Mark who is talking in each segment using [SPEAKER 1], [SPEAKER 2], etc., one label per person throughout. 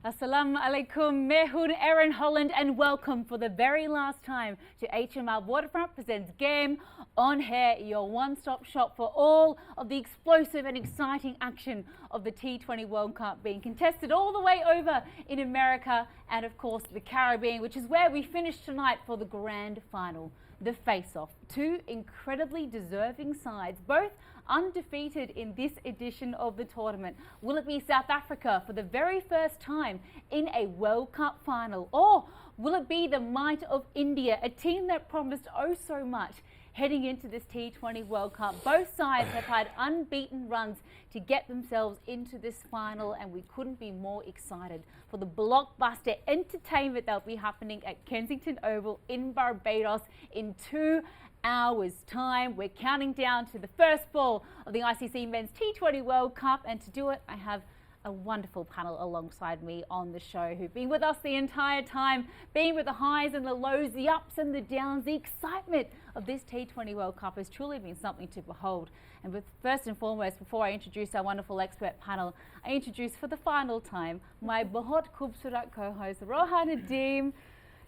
[SPEAKER 1] Assalamu alaikum, mehun Erin Holland, and welcome for the very last time to HMR Waterfront presents Game on Hair, your one-stop shop for all of the explosive and exciting action of the T20 World Cup being contested all the way over in America and of course the Caribbean, which is where we finish tonight for the grand final. The face-off. Two incredibly deserving sides, both undefeated in this edition of the tournament. Will it be South Africa for the very first time in a World Cup final? Or will it be the might of India, a team that promised oh so much heading into this T20 World Cup? Both sides have had unbeaten runs to get themselves into this final, and we couldn't be more excited for the blockbuster entertainment that'll be happening at Kensington Oval in Barbados in 2 hours' time. We're counting down to the first ball of the ICC Men's T20 World Cup, and to do it, I have a wonderful panel alongside me on the show who've been with us the entire time, been with the highs and the lows, the ups and the downs. The excitement of this T20 World Cup has truly been something to behold. And with first and foremost, before I introduce our wonderful expert panel, I introduce for the final time my bahut khubsurat co-host Rohan Nadeem.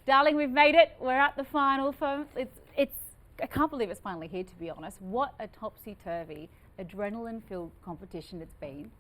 [SPEAKER 1] Darling, we've made it. We're at the final. I can't believe it's finally here, to be honest. What a topsy-turvy, adrenaline-filled competition it's been.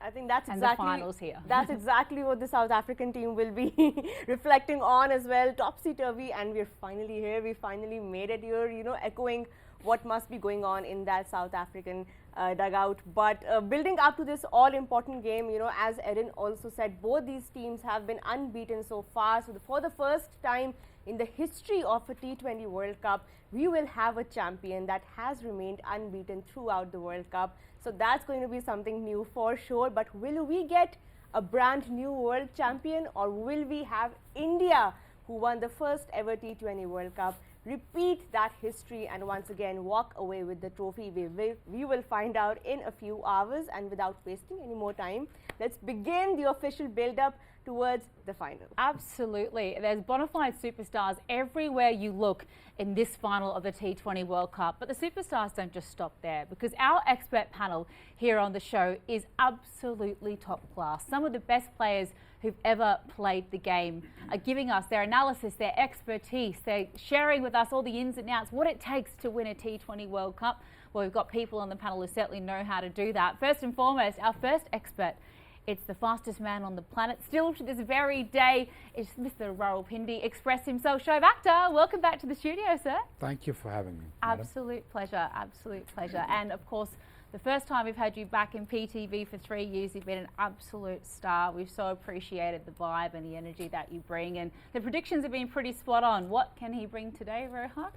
[SPEAKER 2] I think that's
[SPEAKER 1] and
[SPEAKER 2] exactly
[SPEAKER 1] the finals here.
[SPEAKER 2] That's exactly what the South African team will be reflecting on as well. Topsy-turvy, and we're finally here. We finally made it here, you know, echoing what must be going on in that South African dugout. But building up to this all-important game, you know, as Erin also said, both these teams have been unbeaten so far. So for the first time in the history of a T20 World Cup, we will have a champion that has remained unbeaten throughout the World Cup. So that's going to be something new for sure. But will we get a brand new world champion, or will we have India, who won the first ever T20 World Cup, repeat that history and once again walk away with the trophy? We will find out in a few hours, and without wasting any more time, let's begin the official build-up towards the final.
[SPEAKER 1] Absolutely. There's bona fide superstars everywhere you look in this final of the T20 World Cup. But the superstars don't just stop there, because our expert panel here on the show is absolutely top class. Some of the best players who've ever played the game are giving us their analysis, their expertise. They're sharing with us all the ins and outs, what it takes to win a T20 World Cup. Well, we've got people on the panel who certainly know how to do that. First and foremost, our first expert. It's the fastest man on the planet. Still to this very day, it's Mr. Rawalpindi Express himself. Shoaib Akhtar, welcome back to the studio, sir.
[SPEAKER 3] Thank you for having me.
[SPEAKER 1] Absolute pleasure, absolute pleasure. And of course, the first time we've had you back in PTV for 3 years, you've been an absolute star. We've so appreciated the vibe and the energy that you bring. And the predictions have been pretty spot on. What can he bring today, Rohan?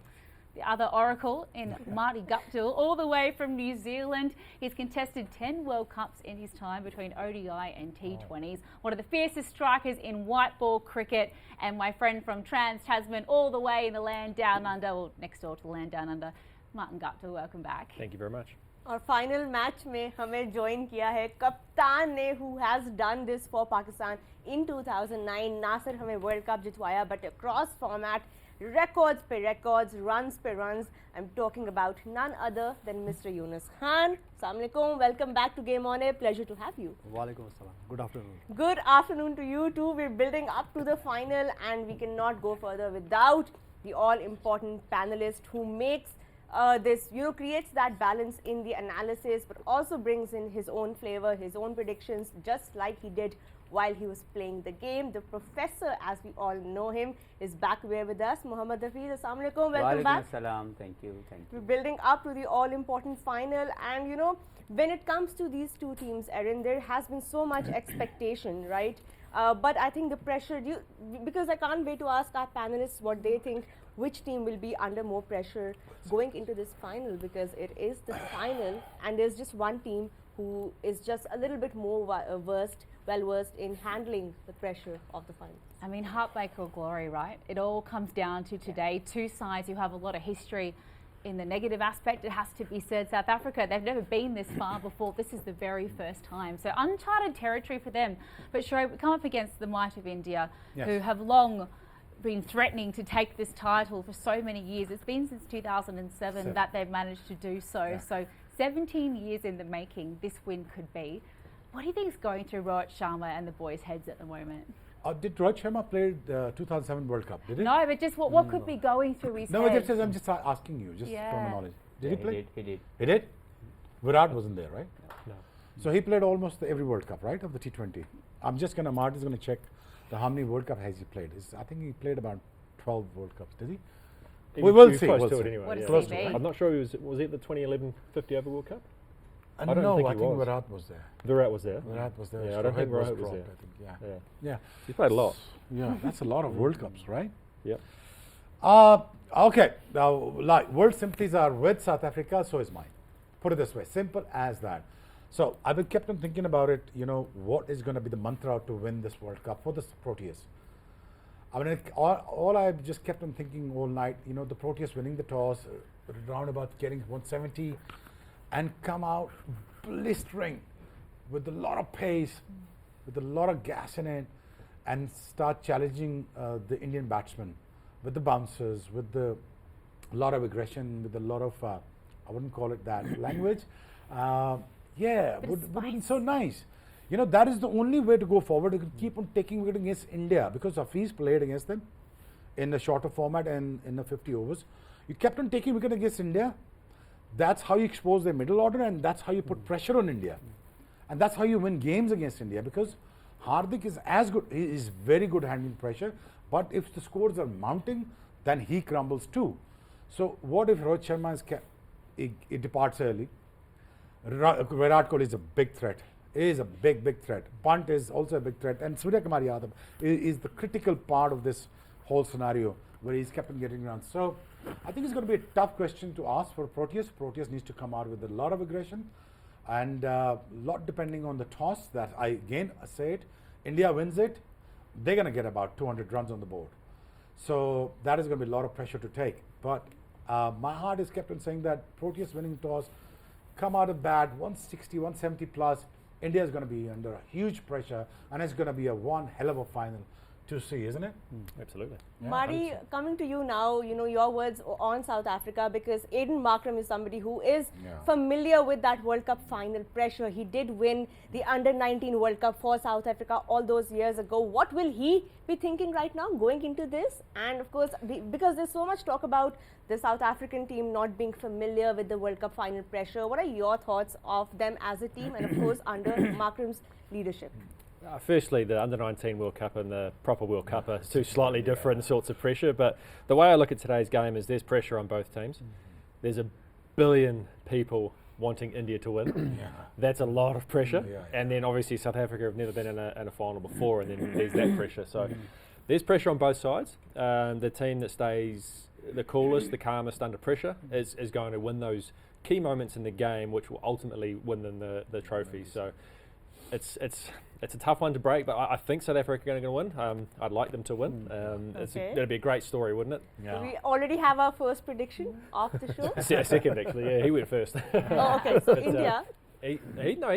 [SPEAKER 1] The other oracle in Marty Guptill, all the way from New Zealand. He's contested 10 World Cups in his time between ODI and T20s. One of the fiercest strikers in white ball cricket. And my friend from Trans-Tasman, all the way in the land down under, or next door to the land down under, Martin Guptill, welcome back.
[SPEAKER 4] Thank you very much.
[SPEAKER 2] और final match में हमें join किया है कप्तान ने, who has done this for Pakistan in 2009. ना सिर्फ हमें वर्ल्ड कप जितवाया, but across format, records पे records, runs पे runs. I'm talking about none other than Mr. Yunus Khan. Assalamu alaikum, welcome back to Game On Air. Pleasure to have you.
[SPEAKER 3] Walaikum assalam. Good afternoon.
[SPEAKER 2] Good afternoon to you too. We're building up to the final, and we cannot go further without the all-important panelist who makes this, you know, creates that balance in the analysis, but also brings in his own flavor, his own predictions, just like he did while he was playing the game. The professor, as we all know him, is back here with us. Muhammad Hafiz, assalamu alaikum, welcome back.
[SPEAKER 5] Assalam. Thank you.
[SPEAKER 2] We're building up to the all-important final, and you know, when it comes to these two teams, Erin, there has been so much expectation, right? But I think the pressure, because I can't wait to ask our panelists what they think, which team will be under more pressure going into this final, because it is the final and there's just one team who is just a little bit more well-versed in handling the pressure of the final.
[SPEAKER 1] I mean, heartbreak or glory, right? It all comes down to today. Two sides who have a lot of history. In the negative aspect, it has to be said, South Africa, they've never been this far before. This is the very first time. So uncharted territory for them. But sure, we come up against the might of India,
[SPEAKER 3] Yes.
[SPEAKER 1] who have long been threatening to take this title for so many years. It's been since 2007 that they've managed to do so.
[SPEAKER 3] Yeah.
[SPEAKER 1] So 17 years in the making, this win could be. What do you think is going through Rohit Sharma and the boys' heads at the moment?
[SPEAKER 3] Did Rohit Sharma play the 2007 World Cup? Did he?
[SPEAKER 1] No, but just what could be going through his
[SPEAKER 3] No,
[SPEAKER 1] head?
[SPEAKER 3] I'm just asking you, just from knowledge. Did he play?
[SPEAKER 4] He did.
[SPEAKER 3] He did? Virat wasn't there, right?
[SPEAKER 4] No.
[SPEAKER 3] So he played almost every World Cup, right, of the T20. Marty's going to check how many World Cup has he played. I think he played about 12 World Cups, did he?
[SPEAKER 4] He
[SPEAKER 3] We
[SPEAKER 4] was-
[SPEAKER 3] will
[SPEAKER 4] he was
[SPEAKER 3] see.
[SPEAKER 4] close
[SPEAKER 3] we'll
[SPEAKER 4] to
[SPEAKER 3] see.
[SPEAKER 4] it anyway.
[SPEAKER 1] What does
[SPEAKER 3] Close
[SPEAKER 1] he
[SPEAKER 3] to it,
[SPEAKER 1] mean?
[SPEAKER 4] I'm not sure was he at the 2011 50 over World Cup? I don't
[SPEAKER 3] no,
[SPEAKER 4] think
[SPEAKER 3] I
[SPEAKER 4] he
[SPEAKER 3] think
[SPEAKER 4] was.
[SPEAKER 3] Virat was there.
[SPEAKER 4] Virat was there.
[SPEAKER 3] Virat was there.
[SPEAKER 4] Yeah, I don't think
[SPEAKER 3] Rohit
[SPEAKER 4] Rohit was
[SPEAKER 3] dropped,
[SPEAKER 4] there.
[SPEAKER 3] I think, yeah.
[SPEAKER 4] Yeah.
[SPEAKER 3] Yeah.
[SPEAKER 4] He played a lot.
[SPEAKER 3] Yeah, that's a lot of World Cups, right?
[SPEAKER 4] Yep.
[SPEAKER 3] Okay, now, like, world sympathies are with South Africa, so is mine. Put it this way, simple as that. So I've been kept on thinking about it, what is going to be the mantra to win this World Cup for the Proteas? I mean, all I've just kept on thinking all night, the Proteas winning the toss, roundabout getting 170, and come out blistering with a lot of pace, with a lot of gas in it, and start challenging the Indian batsmen with the bouncers, with the lot of aggression, with a lot of, I wouldn't call it that language. Would be so nice. That is the only way to go forward. You can keep on taking wicket against India, because Hafiz played against them in a shorter format and in the 50 overs. You kept on taking wicket against India. That's how you expose their middle order, and that's how you put pressure on India. And that's how you win games against India, because Hardik is as good, he is very good handling pressure, but if the scores are mounting, then he crumbles too. So what if Rohit Sharma he departs early? Virat Kohli is a big threat. He is a big threat. Pant is also a big threat, and Surya Kumar Yadav is the critical part of this whole scenario, where he's kept on getting around. So I think it's going to be a tough question to ask for Proteas. Proteas needs to come out with a lot of aggression, and lot depending on the toss. That I say it, India wins it, they're going to get about 200 runs on the board. So that is going to be a lot of pressure to take. But my heart is kept on saying that Proteas winning toss, come out of bat 160, 170 plus. India is going to be under a huge pressure, and it's going to be a one hell of a final to see, isn't it?
[SPEAKER 4] Absolutely.
[SPEAKER 3] Yeah,
[SPEAKER 2] Marty, coming to you now, your words on South Africa, because Aiden Markram is somebody who is familiar with that World Cup final pressure. He did win the Under-19 World Cup for South Africa all those years ago. What will he be thinking right now going into this? And of course, because there's so much talk about the South African team not being familiar with the World Cup final pressure, what are your thoughts of them as a team, and of course under Markram's leadership?
[SPEAKER 4] Firstly, the Under-19 World Cup and the proper World Cup are two slightly different sorts of pressure, but the way I look at today's game is there's pressure on both teams. There's a billion people wanting India to win. That's a lot of pressure. And then obviously South Africa have never been in a final before, and then there's that pressure. So there's pressure on both sides. The team that stays the coolest, the calmest under pressure is going to win those key moments in the game, which will ultimately win them the trophy. So it's a tough one to break, but I think South Africa are going to win. I'd like them to win. It'd be a great story, wouldn't it?
[SPEAKER 2] So we already have our first prediction of the show.
[SPEAKER 4] Second, actually. Yeah, he went first.
[SPEAKER 2] Oh, okay. So
[SPEAKER 4] But,
[SPEAKER 2] India,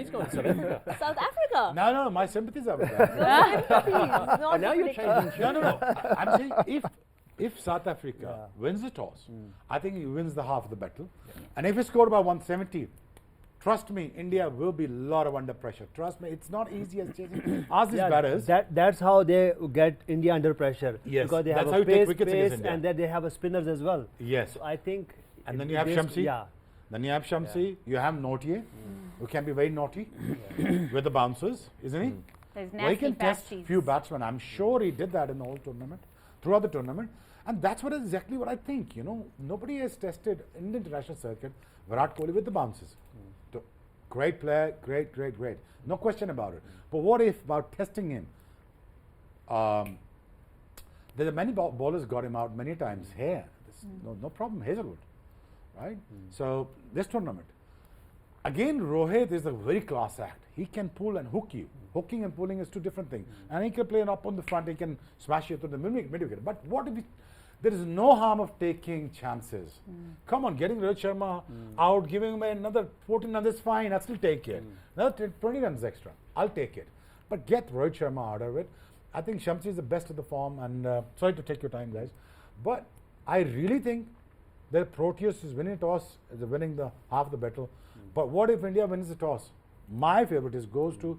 [SPEAKER 4] he's gone to South Africa.
[SPEAKER 2] South Africa.
[SPEAKER 3] No, my sympathies are with that.
[SPEAKER 2] Not
[SPEAKER 4] now you're
[SPEAKER 2] prediction.
[SPEAKER 4] changing.
[SPEAKER 3] No. I'm saying if South Africa wins the toss, I think he wins the half of the battle. And if he scored by 170, trust me, India will be a lot of under pressure. Trust me, it's not easy as chasing. Ask these batters.
[SPEAKER 5] That's how they get India under pressure.
[SPEAKER 3] Yes,
[SPEAKER 5] Because they
[SPEAKER 3] that's
[SPEAKER 5] have
[SPEAKER 3] how
[SPEAKER 5] a
[SPEAKER 3] you take
[SPEAKER 5] pace,
[SPEAKER 3] wickets against India.
[SPEAKER 5] and then they have a spinners as well.
[SPEAKER 3] Yes.
[SPEAKER 5] So I think.
[SPEAKER 3] And then you have Shamsi.
[SPEAKER 5] Yeah.
[SPEAKER 3] Then you have Shamsi. You have Nautier, who can be very naughty with the bouncers, isn't he?
[SPEAKER 1] There's
[SPEAKER 3] Well, he
[SPEAKER 1] nasty
[SPEAKER 3] can test
[SPEAKER 1] basties.
[SPEAKER 3] few batsmen. I'm sure he did that in the whole tournament, throughout the tournament. And that's exactly what I think. Nobody has tested in the international circuit Virat Kohli with the bouncers. Great player, great. No question about it. But what if about testing him? There are many bowlers got him out many times here. No problem, Hazelwood, right? So this tournament, again, Rohit is a very class act. He can pull and hook you. Hooking and pulling is two different things. And he can play an up on the front. He can smash you to the mid-wicket. But what if there is no harm of taking chances? Come on, getting Rohit Sharma out, giving him another 14 runs is fine. I'll still take it. Another 20 runs extra, I'll take it. But get Rohit Sharma out of it. I think Shamsi is the best of the form. And sorry to take your time, guys. But I really think that Proteus is winning toss, is winning the half the battle. But what if India wins the toss? My favorite is goes to,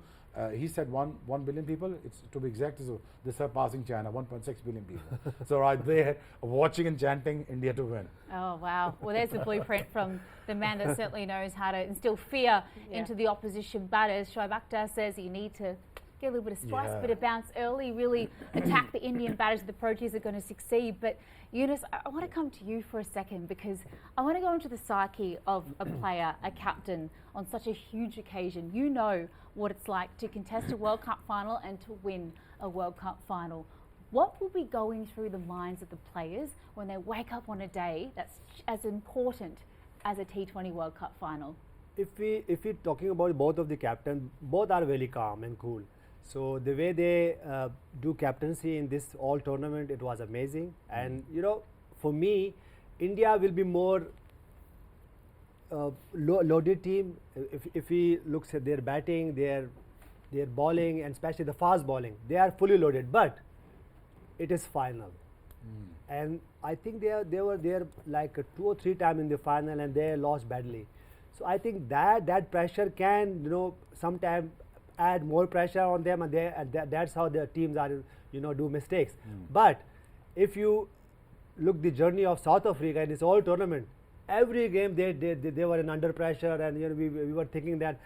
[SPEAKER 3] he said 1 billion people. It's to be exact, is they're surpassing China, 1.6 billion people. So right there, watching and chanting India to win.
[SPEAKER 1] Oh, wow. Well, there's the blueprint from the man that certainly knows how to instill fear into the opposition batters. Shoaib Akhtar says you need to get a little bit of spice, a bit of bounce early, really attack the Indian batters. The Proteas are going to succeed. But Yunus, I want to come to you for a second because I want to go into the psyche of a player, a captain, on such a huge occasion. You know what it's like to contest a World Cup final and to win a World Cup final. What will be going through the minds of the players when they wake up on a day that's as important as a T20 World Cup final?
[SPEAKER 5] If we talking about both of the captains, both are very calm and cool. So the way they do captaincy in this all tournament, it was amazing. And you know, for me, India will be more loaded team. If we look at their batting, their bowling, and especially the fast bowling, they are fully loaded. But it is final, and I think they were there like 2 or 3 times in the final, and they lost badly. So I think that pressure can sometimes add more pressure on them, and that's how the teams are do mistakes. But if you look the journey of South Africa in this whole tournament, every game they were in under pressure, and we were thinking that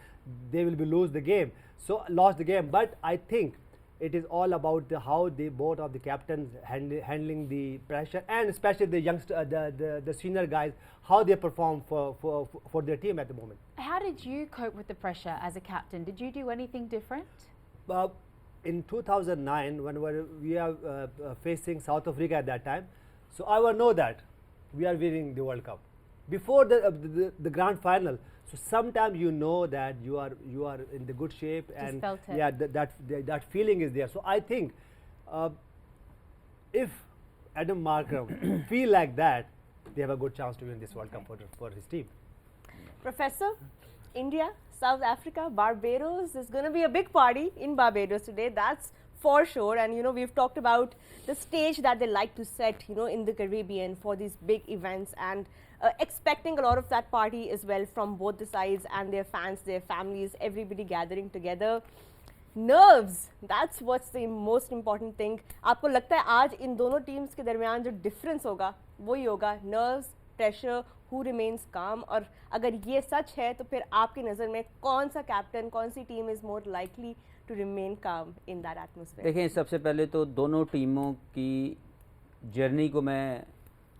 [SPEAKER 5] they will lost the game. But I think it is all about how both of the captains handling the pressure, and especially the youngster, the senior guys, how they perform for their team at the moment.
[SPEAKER 1] How did you cope with the pressure as a captain? Did you do anything different?
[SPEAKER 5] In 2009, when we are facing South Africa at that time, so I will know that we are winning the World Cup before the grand final. So sometimes that you are in the good shape, and
[SPEAKER 1] felt it.
[SPEAKER 5] yeah, that feeling is there. So I think if Adam Markram feel like that, they have a good chance to win this World Cup for his team.
[SPEAKER 2] Professor, India, South Africa, Barbados is going to be a big party in Barbados today. That's for sure. And we've talked about the stage that they like to set in the Caribbean for these big events, and expecting a lot of that party as well from both the sides, and their fans, their families, everybody gathering together. Nerves, that's what's the most important thing. आपको लगता है आज इन दोनों teams के दरमियान जो difference होगा वही होगा, nerves, pressure, who remains calm. और अगर ये सच है तो फिर आपकी नज़र में कौन सा captain, कौन सी team is more likely to remain calm in that atmosphere?
[SPEAKER 6] देखें, सबसे पहले तो दोनों टीमों की जर्नी को मैं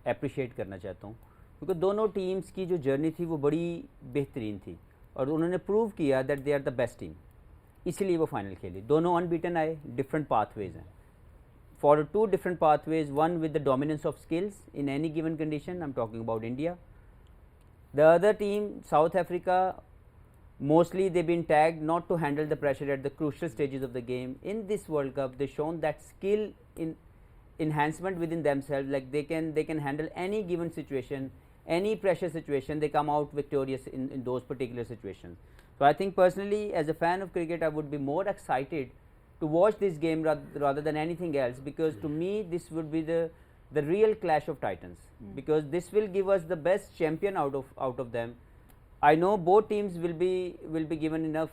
[SPEAKER 6] अप्रिशिएट करना चाहता हूँ, क्योंकि दोनों टीम्स की जो जर्नी थी वो बड़ी बेहतरीन थी, और उन्होंने प्रूव किया that they are the best team, इसीलिए वो फाइनल खेली. दोनों अनबीटन आए, डिफरेंट पाथवेज हैं, for 2 different pathways, one with the dominance of skills in any given condition. I'm talking about India. The other team, South Africa, mostly they've been tagged not to handle the pressure at the crucial stages of the game. In this World Cup, they've shown that skill in enhancement within themselves, like they can handle any given situation, any pressure situation. They come out victorious in those particular situations. So I think personally, as a fan of cricket, I would be more excited to watch this game rather than anything else, because to me this would be the real clash of titans, because this will give us the best champion out of them. I know both teams will be given enough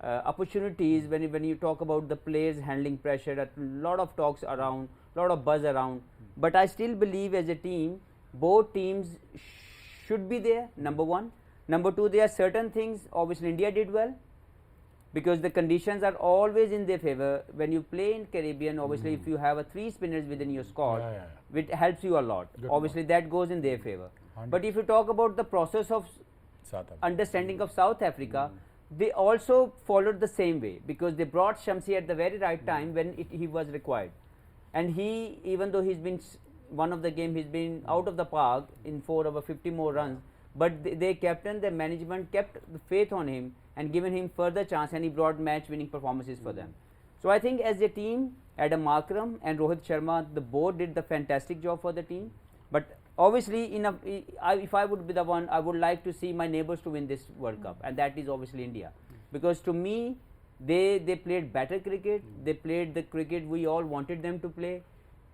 [SPEAKER 6] opportunities. When you talk about the players handling pressure, a lot of talks around, lot of buzz around, but I still believe as a team both teams should be there, number one. Number two, there are certain things obviously India did well, because the conditions are always in their favor. When you play in Caribbean, obviously if you have 3 spinners within your squad, it helps you a lot.
[SPEAKER 3] Good
[SPEAKER 6] obviously that goes in their favor. But if you talk about the process of understanding of South Africa, they also followed the same way, because they brought Shamsi at the very right time when he was required. And he, even though he's been one of the game, he's been out of the park in 4 over 50 more runs, but their captain, their management kept the faith on him and given him further chance, and he brought match winning performances for them. So I think as a team, Adam Markram and Rohit Sharma, the board did the fantastic job for the team. But obviously if I would be the one, I would like to see my neighbours to win this World Cup, and that is obviously India, because to me they played better cricket, they played the cricket we all wanted them to play,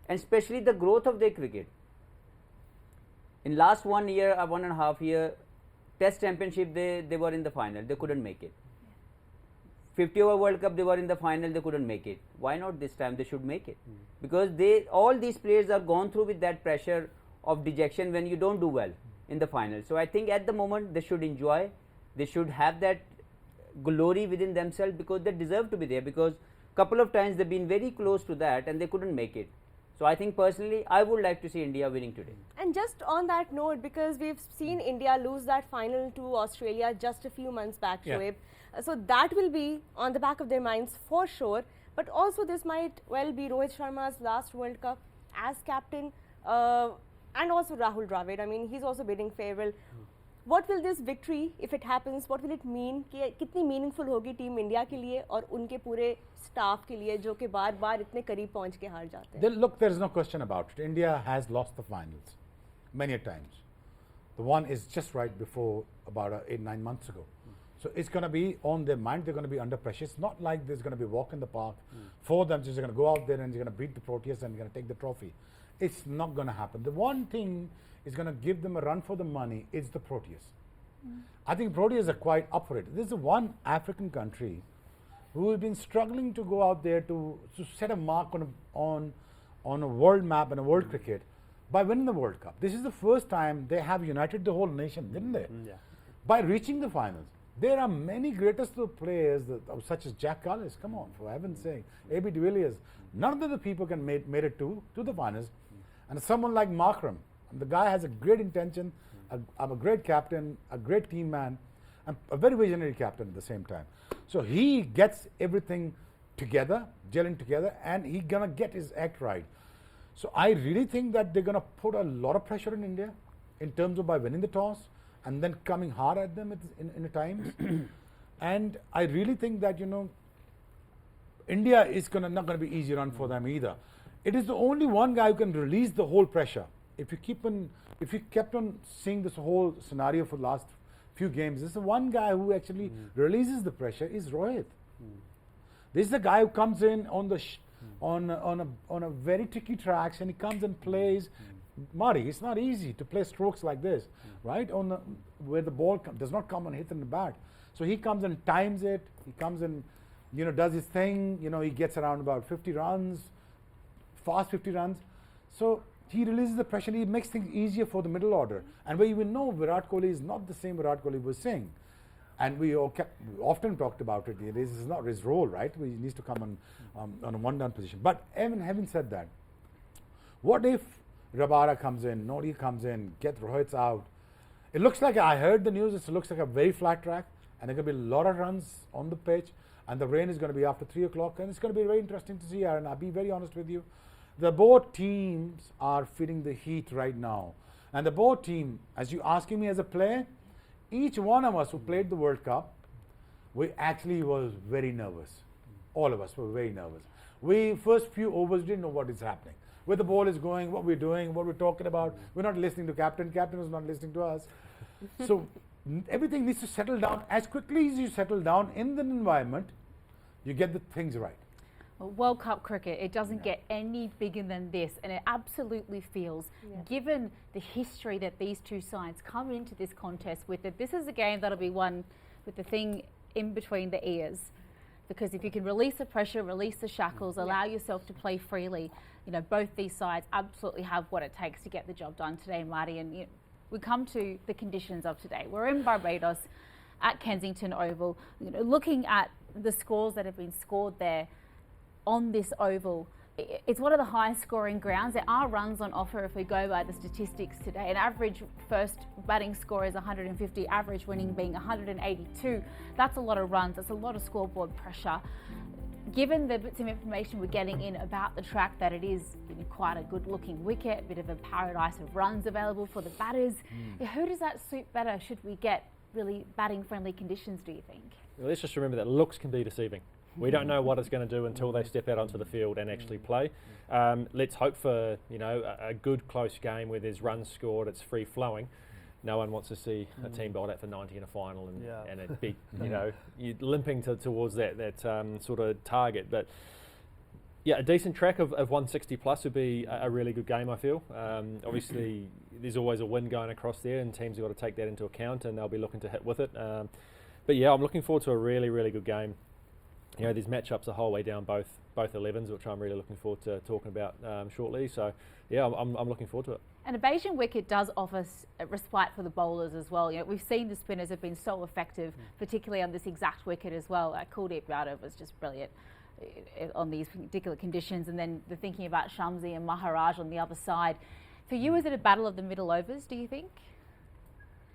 [SPEAKER 6] and especially the growth of their cricket. In last 1 year or 1.5 years, Test Championship, they were in the final, they couldn't make it. 50 over World Cup, they were in the final, they couldn't make it. Why not this time? They should make it. Because all these players are gone through with that pressure of dejection when you don't do well in the final. So I think at the moment they should enjoy, they should have that glory within themselves, because they deserve to be there, because couple of times they've been very close to that and they couldn't make it. So I think personally I would like to see India winning today.
[SPEAKER 2] And just on that note, because we've seen India lose that final to Australia just a few months back,
[SPEAKER 3] Yeah.
[SPEAKER 2] Shoaib. So that will be on the back of their minds for sure. But also this might well be Rohit Sharma's last World Cup as captain, and also Rahul Dravid. I mean, he's also bidding farewell. What will this victory, if it happens, what will it mean? कि कितनी meaningful होगी team India के लिए और उनके पूरे staff के लिए जो कि बार-बार इतने करीब पहुंच के हार जाते हैं?
[SPEAKER 3] Look, there is no question about it. India has lost the finals many a times. The one is just right before about 8-9 months ago. So it's going to be on their mind. They're going to be under pressure. It's not like there's going to be a walk in the park for them. Just going to go out there and they're going to beat the Proteas and they're going to take the trophy. It's not going to happen. The one thing is going to give them a run for the money is the Proteas. I think Proteas are quite up for it. This is one African country who have been struggling to go out there to set a mark on a world map and a world cricket by winning the World Cup. This is the first time they have united the whole nation, didn't they?
[SPEAKER 5] Yeah.
[SPEAKER 3] By reaching the finals. There are many greatest players such as Jack Callis, come on, for heaven's sake, A.B. de Villiers. None of the people can made it to the finals. And someone like Markram, the guy has a great intention, a great captain, a great team man, and a very visionary captain at the same time. So he gets everything together, gelling together, and he's gonna get his act right. So I really think that they're gonna put a lot of pressure on India in terms of by winning the toss and then coming hard at them in a time. And I really think that, India is not gonna be easy run for them either. It is the only one guy who can release the whole pressure. If you kept on seeing this whole scenario for the last few games, this is the one guy who actually releases the pressure is Rohit. This is the guy who comes in on a very tricky tracks and he comes and plays. Marty, it's not easy to play strokes like this, right? Where the ball does not come and hit in the bat. So he comes and times it. He comes and does his thing. He gets around about 50 runs, fast 50 runs. So he releases the pressure. He makes things easier for the middle order. And we even know Virat Kohli is not the same Virat Kohli was saying. And we often talked about it. This is not his role, right? He needs to come on a one-down position. But even having said that, what if Rabada comes in, Nodi comes in, get Rohit's out? It looks like, I heard the news, it looks like a very flat track, and there are going to be a lot of runs on the pitch, and the rain is going to be after 3 o'clock, and it's going to be very interesting to see, Aaron. I'll be very honest with you. The both teams are feeling the heat right now. And the both team, as you asking me as a player, each one of us who played the World Cup, we actually was very nervous. All of us were very nervous. We first few overs didn't know what is happening. Where the ball is going, what we're doing, what we're talking about. We're not listening to captain. Captain was not listening to us. So everything needs to settle down. As quickly as you settle down in the environment, you get the things right.
[SPEAKER 1] Well, World Cup cricket, it doesn't get any bigger than this, and it absolutely feels, given the history that these two sides come into this contest with, that this is a game that'll be won with the thing in between the ears. Because if you can release the pressure, release the shackles, allow yourself to play freely, both these sides absolutely have what it takes to get the job done today, Marty. And we come to the conditions of today. We're in Barbados at Kensington Oval, looking at the scores that have been scored there on this oval. It's one of the highest scoring grounds. There are runs on offer if we go by the statistics today. An average first batting score is 150, average winning being 182. That's a lot of runs, that's a lot of scoreboard pressure. Given the bits of information we're getting in about the track, that it is quite a good looking wicket, a bit of a paradise of runs available for the batters. Who does that suit better should we get really batting friendly conditions, do you think?
[SPEAKER 4] Well, let's just remember that looks can be deceiving. We don't know what it's going to do until they step out onto the field and actually play. Let's hope for a good close game where there's runs scored, it's free flowing. No one wants to see a team bowled out for 90 in a final and it be you're limping towards that sort of target. But Yeah, a decent track of 160 plus would be a really good game, I feel. Obviously, there's always a wind going across there, and teams have got to take that into account, and they'll be looking to hit with it. But yeah, I'm looking forward to a really, really good game. You know, there's matchups the whole way down both 11s, which I'm really looking forward to talking about shortly. So yeah, I'm looking forward to it.
[SPEAKER 1] And a Beijing wicket does offer respite for the bowlers as well. You know, we've seen the spinners have been so effective, particularly on this exact wicket as well. Kuldeep Yadav was just brilliant on these particular conditions, and then the thinking about Shamsi and Maharaj on the other side. For you, is it a battle of the middle overs, do you think?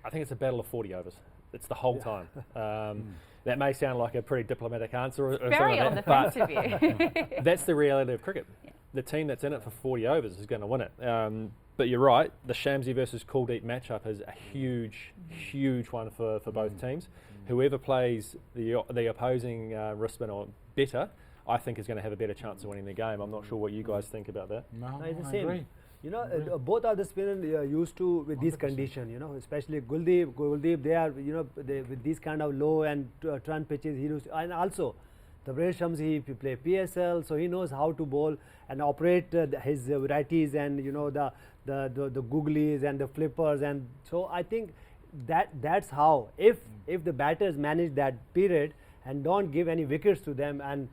[SPEAKER 4] I think it's a battle of 40 overs. It's the whole time. That may sound like a pretty diplomatic answer. Or
[SPEAKER 1] Very on the fence of you.
[SPEAKER 4] That's the reality of cricket. Yeah. The team that's in it for 40 overs is going to win it. But you're right, the Shamsi versus Kuldeep matchup is a huge one for both teams. Whoever plays the opposing wrist spinner better, I think is going to have a better chance of winning the game. I'm not sure what you guys think about that.
[SPEAKER 5] No, it's the same. You know, both are the spinners used to with these conditions. You know, especially Kuldeep. They are, you know, with these kind of low and turn pitches. He knows, and also the British Shamsi, he play PSL, so he knows how to bowl and operate his varieties, and you know the googlies and the flippers, and so I think that's how if the batters manage that period and don't give any wickets to them, and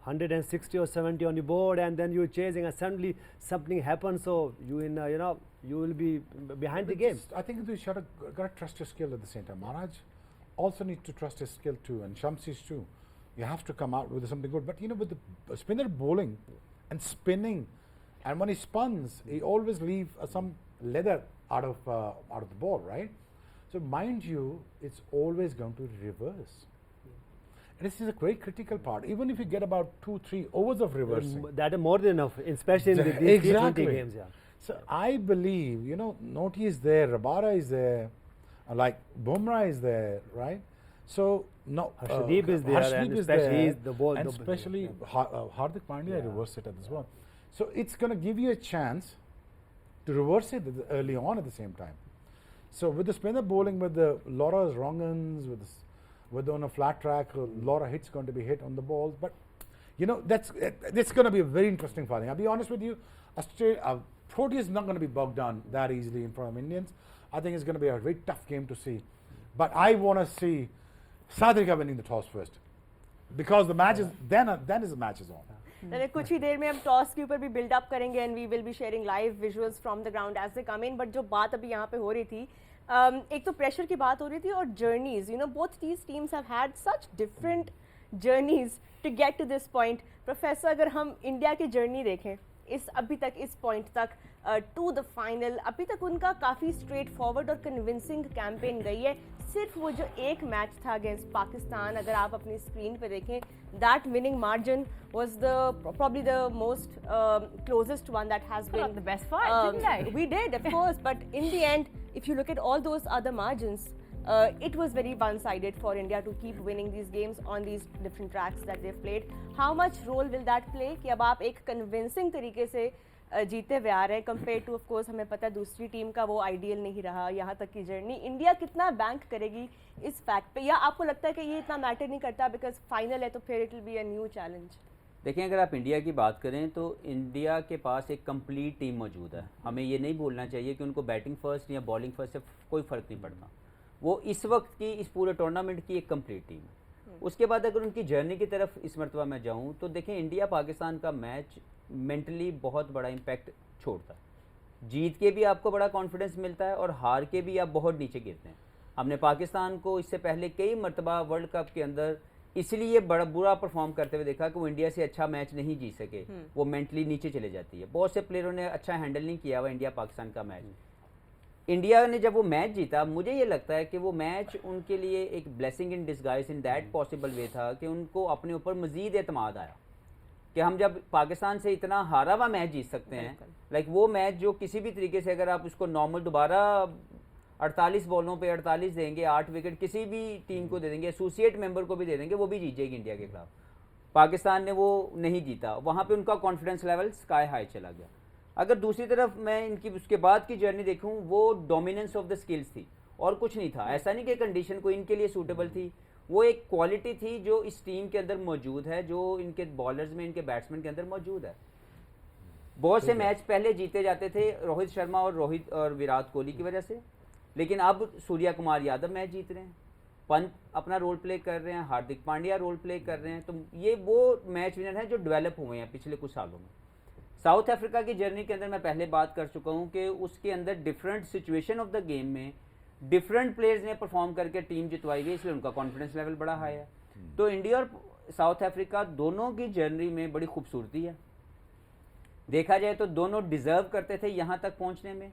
[SPEAKER 5] 160 or 70 on the board, and then you're chasing, and suddenly something happens, so you will be behind the game.
[SPEAKER 3] I think you should have got to trust your skill at the same time. Maharaj also needs to trust his skill too, and Shamsi's too. You have to come out with something good. But you know, with the spinner bowling and spinning, and when he spins, he always leave some leather out of the ball, right? So mind you, it's always going to reverse. And this is a very critical part. Even if you get about 2-3 overs of reversing,
[SPEAKER 5] that is more than enough, especially in the T20 games. Yeah.
[SPEAKER 3] So I believe, you know, Noti is there, Rabara is there, like Bumrah is there, right? So no,
[SPEAKER 5] Harshdeep is there, and especially he's the ball,
[SPEAKER 3] and especially Hardik Pandya reversed it as well. So it's going to give you a chance to reverse it early on at the same time. So with the spinner bowling, with the lot of wrong-uns, with on a flat track, a lot of hits going to be hit on the balls. But you know, that's going to be a very interesting fighting. I'll be honest with you, Proteas is not going to be bogged down that easily in front of Indians. I think it's going to be a very tough game to see. But I want to see South Africa winning the toss first, because the match is then is the match is on.
[SPEAKER 2] कुछ ही देर में हम toss के ऊपर भी build up करेंगे, and we will be sharing live visuals from the ground as they come in. But जो बात अभी यहाँ पे हो रही थी, एक तो प्रेशर की बात हो रही थी, और journeys, you know, both these teams have had such different journeys to get to this point. Professor, अगर हम इंडिया की जर्नी देखें अभी तक इस पॉइंट तक टू द फाइनल, अभी तक उनका काफ़ी स्ट्रेट फॉरवर्ड और कन्विंसिंग कैंपेन गई है. सिर्फ वो जो एक मैच था अगेंस्ट पाकिस्तान, अगर आप अपनी स्क्रीन पे देखें, that winning margin was probably the most closest one that has been
[SPEAKER 1] the best fight, didn't they?
[SPEAKER 2] We did, of course, but in the end, if you look at all those other margins, it was very one-sided for India to keep winning these games on these different tracks that they've played. How much role will that play कि अब आप एक convincing तरीके से जीते हुए आ रहे हैं, कंपेयर टू ऑफ कोर्स हमें पता है दूसरी टीम का वो आइडियल नहीं रहा यहाँ तक की जर्नी. इंडिया कितना बैंक करेगी इस फैक्ट पे, या आपको लगता है कि ये इतना मैटर नहीं करता बिकॉज फाइनल है तो फिर it will be a new challenge?
[SPEAKER 6] देखें, अगर आप इंडिया की बात करें तो इंडिया के पास एक कंप्लीट टीम मौजूद है. हमें ये नहीं बोलना चाहिए कि उनको बैटिंग फर्स्ट या बॉलिंग फर्स्ट से कोई फ़र्क नहीं पड़ता. वो इस वक्त की इस पूरे टूर्नामेंट की एक कंप्लीट टीम है. उसके बाद अगर उनकी जर्नी की तरफ इस मरतबा मैं जाऊँ तो देखें, इंडिया पाकिस्तान का मैच मेंटली बहुत बड़ा इम्पैक्ट छोड़ता है. जीत के भी आपको बड़ा कॉन्फिडेंस मिलता है और हार के भी आप बहुत नीचे गिरते हैं. हमने पाकिस्तान को इससे पहले कई मरतबा वर्ल्ड कप के अंदर इसलिए बड़ा बुरा परफॉर्म करते हुए देखा कि वो इंडिया से अच्छा मैच नहीं जीत सके. वो मेंटली नीचे चले जाती है. बहुत से प्लेयरों ने अच्छा हैंडल नहीं किया हुआ इंडिया पाकिस्तान का मैच. इंडिया ने जब वो मैच जीता, मुझे ये लगता है कि वो मैच उनके लिए एक blessing in disguise in that possible way था कि उनको अपने ऊपर मज़ीद एतमाद आया कि हम जब पाकिस्तान से इतना हारा हुआ मैच जीत सकते हैं. लाइक वो मैच जो किसी भी तरीके से अगर आप उसको नॉर्मल दोबारा 48 बॉलों पे 48 देंगे, 8 विकेट किसी भी टीम को दे देंगे, एसोसिएट मेंबर को भी दे देंगे, वो भी जीत जाएगी इंडिया के खिलाफ. पाकिस्तान ने वो नहीं जीता. वहाँ पे उनका कॉन्फिडेंस लेवल स्काई हाई चला गया. अगर दूसरी तरफ मैं इनकी उसके बाद की जर्नी देखूं, वो डोमिनेंस ऑफ द स्किल्स थी और कुछ नहीं था. ऐसा नहीं कि कंडीशन को इनके लिए सूटेबल थी. वो एक क्वालिटी थी जो इस टीम के अंदर मौजूद है, जो इनके बॉलर्स में, इनके बैट्समैन के अंदर मौजूद है। बहुत से मैच पहले जीते जाते थे रोहित शर्मा और विराट कोहली की वजह से, लेकिन अब सूर्या कुमार यादव मैच जीत रहे हैं, पंत अपना रोल प्ले कर रहे हैं, हार्दिक पांड्या रोल प्ले कर रहे हैं। तो ये वो मैच विनर हैं जो डेवलप हुए हैं पिछले कुछ सालों में। साउथ अफ्रीका की जर्नी के अंदर मैं पहले बात कर चुका हूँ कि उसके अंदर different situation of the game में डिफरेंट प्लेयर्स ने परफॉर्म करके टीम जितवाई गई, इसलिए उनका कॉन्फिडेंस लेवल बड़ा हाई है। तो इंडिया और साउथ अफ्रीका दोनों की जर्नी में बड़ी खूबसूरती है। देखा जाए तो दोनों डिजर्व करते थे यहाँ तक पहुँचने में।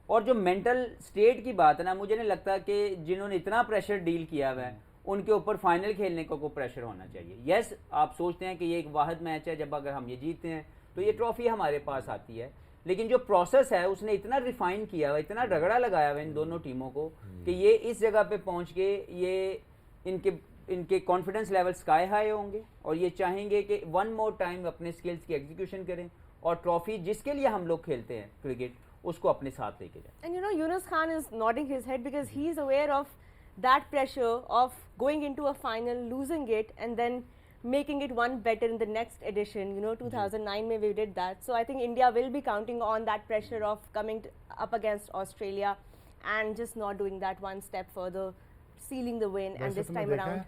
[SPEAKER 6] और जो मेंटल स्टेट की बात है ना, मुझे नहीं लगता कि जिन्होंने इतना प्रेशर डील किया हुआ है उनके ऊपर फाइनल खेलने का कोई प्रेशर होना चाहिए। यस, आप सोचते हैं कि ये एक वाहिद मैच है, जब अगर हम ये जीतते हैं तो ये ट्रॉफी हमारे पास आती है, लेकिन जो प्रोसेस है उसने इतना रिफाइन किया हुआ, इतना रगड़ा लगाया हुआ इन दोनों टीमों को कि ये इस जगह पे पहुंच के ये इनके कॉन्फिडेंस लेवल स्काई हाई होंगे और ये चाहेंगे कि वन मोर टाइम अपने स्किल्स की एग्जीक्यूशन करें और ट्रॉफी जिसके लिए हम लोग खेलते हैं क्रिकेट उसको अपने साथ लेके जाए।
[SPEAKER 2] And you know, Yunus Khan is nodding his head because he is aware of that pressure of going into a final, losing it, and then making it one better in the next edition. You know, 2009 mein we did that. So I think India will be counting on that pressure of coming up against Australia and just not doing that one step further, sealing the win. And this time around,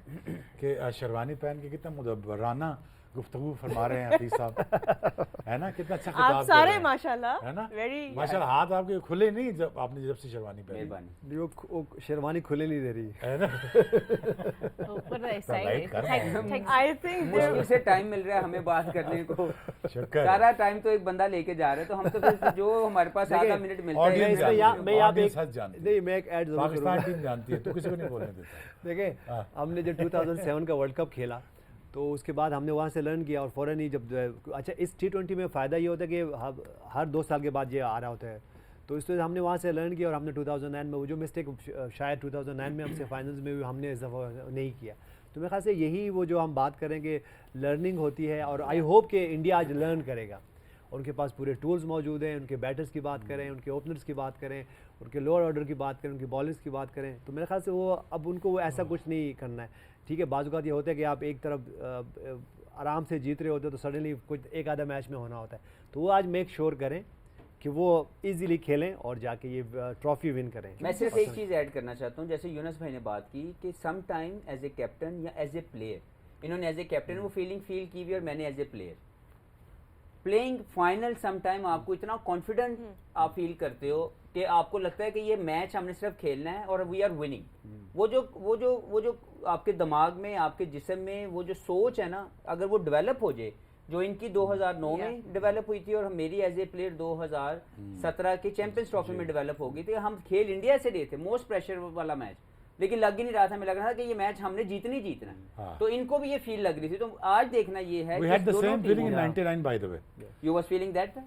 [SPEAKER 3] कि शेरवानी पहन के कितना मुदब्बराना गुफ्तगू फरमा रहे हैं हफीज साहब, है ना? कितना अच्छा खिताब
[SPEAKER 2] आप
[SPEAKER 3] कर
[SPEAKER 2] सारे
[SPEAKER 3] रहे हैं,
[SPEAKER 2] माशाल्लाह,
[SPEAKER 3] है ना?
[SPEAKER 2] very
[SPEAKER 3] माशाल्लाह हाथ आपके खुले नहीं जब से शेरवानी पहनी,
[SPEAKER 6] मेहरबानी।
[SPEAKER 5] वो शेरवानी खुले नहीं दे रही
[SPEAKER 3] है ना?
[SPEAKER 1] Well, what do they say?
[SPEAKER 3] right कर रहे हैं।
[SPEAKER 2] I think
[SPEAKER 6] मुश्किल से टाइम मिल रहा है हमें बात करने को,
[SPEAKER 3] शुक्र
[SPEAKER 6] सारा टाइम तो एक बंदा लेके जा रहा है, तो हम तो फिर जो हमारे पास आधा मिनट मिलता है
[SPEAKER 3] audience
[SPEAKER 5] मैं यहाँ पे
[SPEAKER 3] audience सच जानती है।
[SPEAKER 5] नहीं, मैं एक ऐड जरूर
[SPEAKER 3] पाकिस्तान
[SPEAKER 5] करूँगा।
[SPEAKER 3] टीम जानती है, तू किसी को नहीं बोलने देता।
[SPEAKER 5] देखें, हमने जब 2007 का वर्ल्ड कप खेला तो उसके बाद हमने वहाँ से लर्न किया और फ़ौरन ही जब अच्छा इस T20 में फ़ायदा ये होता है कि हर 2 साल के बाद ये आ रहा होता है, तो इसलिए हमने वहाँ से लर्न किया और हमने 2009 में वो जो मिस्टेक शायद 2009 में हमसे फाइनल्स में भी हमने इस दफ़ा नहीं किया। तो मेरे ख्याल से यही वो जो हम बात करेंगे लर्निंग होती है और आई होप कि इंडिया आज लर्न करेगा। उनके पास पूरे टूल्स मौजूद हैं, उनके बैटर्स की बात करें, उनके ओपनर्स की बात करें, उनके लोअर ऑर्डर की बात करें, उनकी बॉलर्स की बात करें, तो मेरे ख्याल से वो अब उनको वो ऐसा कुछ नहीं करना है। ठीक है, बाज़ औक़ात ये होता है कि आप एक तरफ आराम से जीत रहे होते हो तो सडनली कुछ एक आधा मैच में होना होता है, तो वो आज मेक श्योर करें कि वो इजीली खेलें और जाके ये ट्रॉफी विन करें।
[SPEAKER 6] मैं सिर्फ एक चीज़ ऐड करना चाहता हूँ, जैसे यूनुस भाई ने बात की कि some time as a captain या एज ए प्लेयर, इन्होंने एज ए कैप्टन वो फील की हुई और मैंने as a player playing final some time आपको इतना कॉन्फिडेंट आप फील करते हो कि आपको लगता है कि ये मैच हमने सिर्फ खेलना है और वी आर विनिंग। वो जो आपके दिमाग में, आपके जिस्म में वो जो सोच है ना, अगर वो डेवलप हो जाए जो इनकी 2009 में डेवलप हुई थी और मेरी एज ए प्लेयर 2017 की चैंपियंस ट्रॉफी में डेवलप होगी थी। हम खेल इंडिया से रहे थे, मोस्ट प्रेशर वाला मैच, लेकिन लग ही नहीं रहा था, हमें लग रहा था कि ये मैच हमने जीतना ही जीतना है। तो इनको भी ये फील लग रही थी। तो आज देखना ये है
[SPEAKER 3] We had the same feeling in 99 by the way.
[SPEAKER 6] You was feeling that?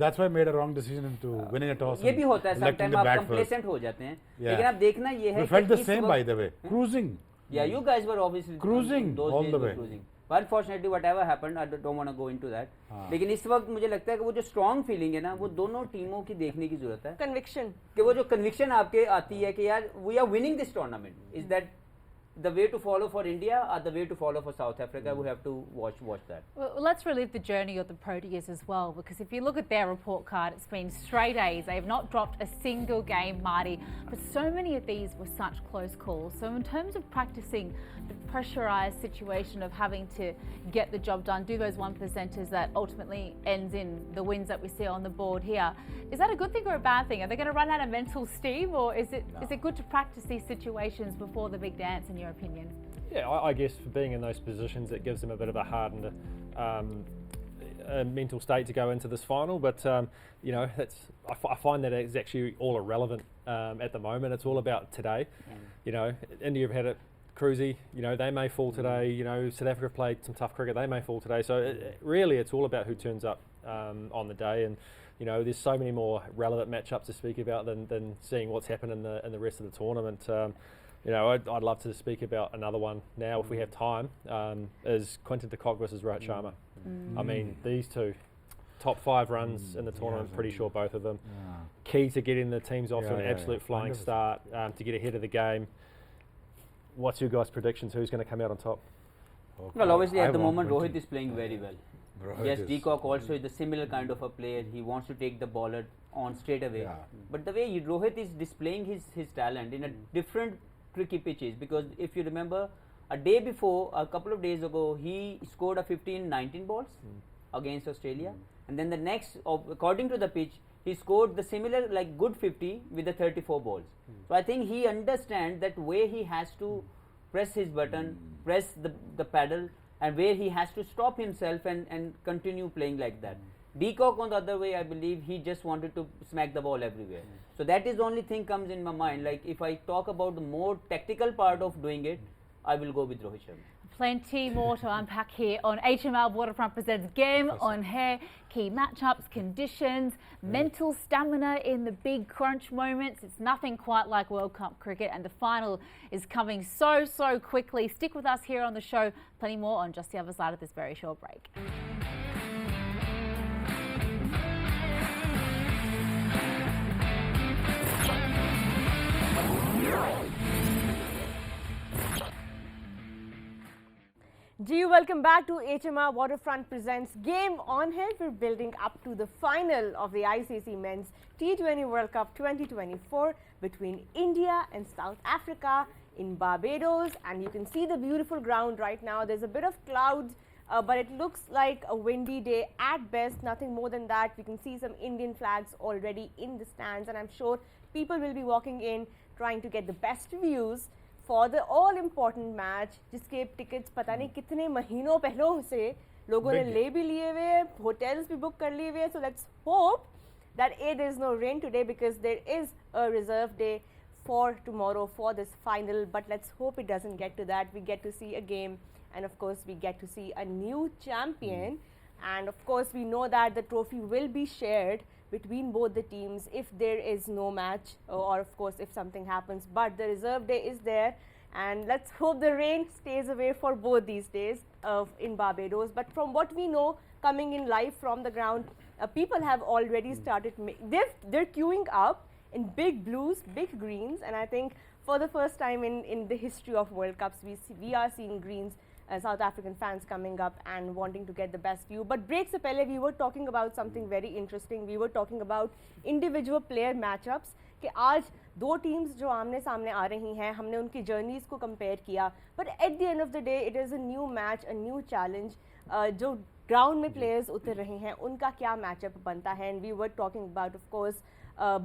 [SPEAKER 3] That's why I made a wrong decision into winning a toss.
[SPEAKER 6] ये भी होता है,
[SPEAKER 3] selecting
[SPEAKER 6] समटाइम
[SPEAKER 3] the
[SPEAKER 6] आप
[SPEAKER 3] bat first.
[SPEAKER 6] कंप्लेसेंट हो जाते हैं,
[SPEAKER 3] Yeah.
[SPEAKER 6] लेकिन आप देखना ये है
[SPEAKER 3] We felt the
[SPEAKER 6] इस
[SPEAKER 3] same
[SPEAKER 6] वक्त-
[SPEAKER 3] by the way. Cruising.
[SPEAKER 6] Yeah, you guys were obviously
[SPEAKER 3] Cruising
[SPEAKER 6] those
[SPEAKER 3] all
[SPEAKER 6] days
[SPEAKER 3] the
[SPEAKER 6] were
[SPEAKER 3] way.
[SPEAKER 6] cruising. But unfortunately, whatever happened, I don't want to go into that.
[SPEAKER 3] हाँ.
[SPEAKER 6] लेकिन इस वक्त मुझे लगता है कि वो जो स्ट्रॉन्ग फीलिंग है ना, वो दोनों टीमों की देखने की जरूरत है
[SPEAKER 2] conviction.
[SPEAKER 6] कि वो जो कन्विक्शन आपके आती है कि यार we are winning this tournament, is that the way to follow for India or the way to follow for South Africa? We have to watch that.
[SPEAKER 1] Well, let's relive the journey of the Proteas as well, because if you look at their report card, it's been straight A's. They have not dropped a single game, Marty. But so many of these were such close calls. So in terms of practicing the pressurised situation of having to get the job done, do those 1%ers that ultimately ends in the wins that we see on the board here, is that a good thing or a bad thing? Are they going to run out of mental steam, or is it good to practice these situations before the big dance, in your opinion?
[SPEAKER 4] Yeah, I guess for being in those positions, it gives them a bit of a hardened mental state to go into this final. But you know, I find that it's actually all irrelevant at the moment. It's all about today. You know, India have had it cruisy. You know, they may fall today. You know, South Africa have played some tough cricket. They may fall today. So really, it's all about who turns up on the day. And you know, there's so many more relevant matchups to speak about than seeing what's happened in the rest of the tournament. You know, I'd love to speak about another one now if we have time. Is Quinton de Kock versus Rohit Sharma. I mean, these two, top 5 runs in the tournament. Pretty sure both of them. Key to getting the teams off to an absolute flying start to get ahead of the game. What's your guys' predictions? Who's going to come out on top?
[SPEAKER 6] Well, obviously at the
[SPEAKER 3] want
[SPEAKER 6] moment
[SPEAKER 3] Quinton.
[SPEAKER 6] Rohit is playing very well.
[SPEAKER 3] Rohit
[SPEAKER 6] Yes,
[SPEAKER 3] is-
[SPEAKER 6] De Kock also is a similar kind of a player. He wants to take the ball on straight away.
[SPEAKER 3] Yeah.
[SPEAKER 6] But the way Rohit is displaying his talent in a different tricky pitches, because if you remember, a day before, a couple of days ago, he scored a 15-19 balls against Australia, and then the next, according to the pitch, he scored the similar like good 50 with the 34 balls. So I think he understands that where he has to press his button, press the pedal, and where he has to stop himself and continue playing like that. De Kock on the other way, I believe he just wanted to smack the ball everywhere. So that is the only thing comes in my mind. Like if I talk about the more tactical part of doing it, I will go with Rohit Sharma.
[SPEAKER 1] Plenty more to unpack here on HML Waterfront presents Game on Hair. Key matchups, conditions, mental stamina in the big crunch moments. It's nothing quite like World Cup cricket, and the final is coming so quickly. Stick with us here on the show. Plenty more on just the other side of this very short break.
[SPEAKER 2] Welcome back to HMR Waterfront presents Game on Here. We're building up to the final of the ICC Men's T20 World Cup 2024 between India and South Africa in Barbados, and you can see the beautiful ground right now. There's a bit of clouds, but it looks like a windy day at best, nothing more than that. We can see some Indian flags already in the stands, and I'm sure people will be walking in trying to get the best views for the all important match, जिसके tickets पता नहीं कितने महीनों पहलों से लोगों ने ले भी लिए हुए हैं, hotels भी book कर लिए हुए हैं. So let's hope that there is no rain today, because there is a reserve day for tomorrow for this final. But let's hope it doesn't get to that. We get to see a game, and of course we get to see a new champion. And of course we know that the trophy will be shared between both the teams if there is no match, or of course if something happens. But the reserve day is there, and let's hope the rain stays away for both these days in Barbados. But from what we know, coming in live from the ground, people have already started, they're queuing up in big blues, big greens, and I think for the first time in the history of World Cups, we are seeing greens. South African fans coming up and wanting to get the best view. But break se pehle we were talking about something very interesting. We were talking about individual player matchups. कि आज दो teams जो आमने सामने आ रही हैं, हमने उनकी journeys को compare किया. But at the end of the day, it is a new match, a new challenge. जो ground में players उतर रहे हैं, उनका क्या matchup बनता है? And we were talking about, of course,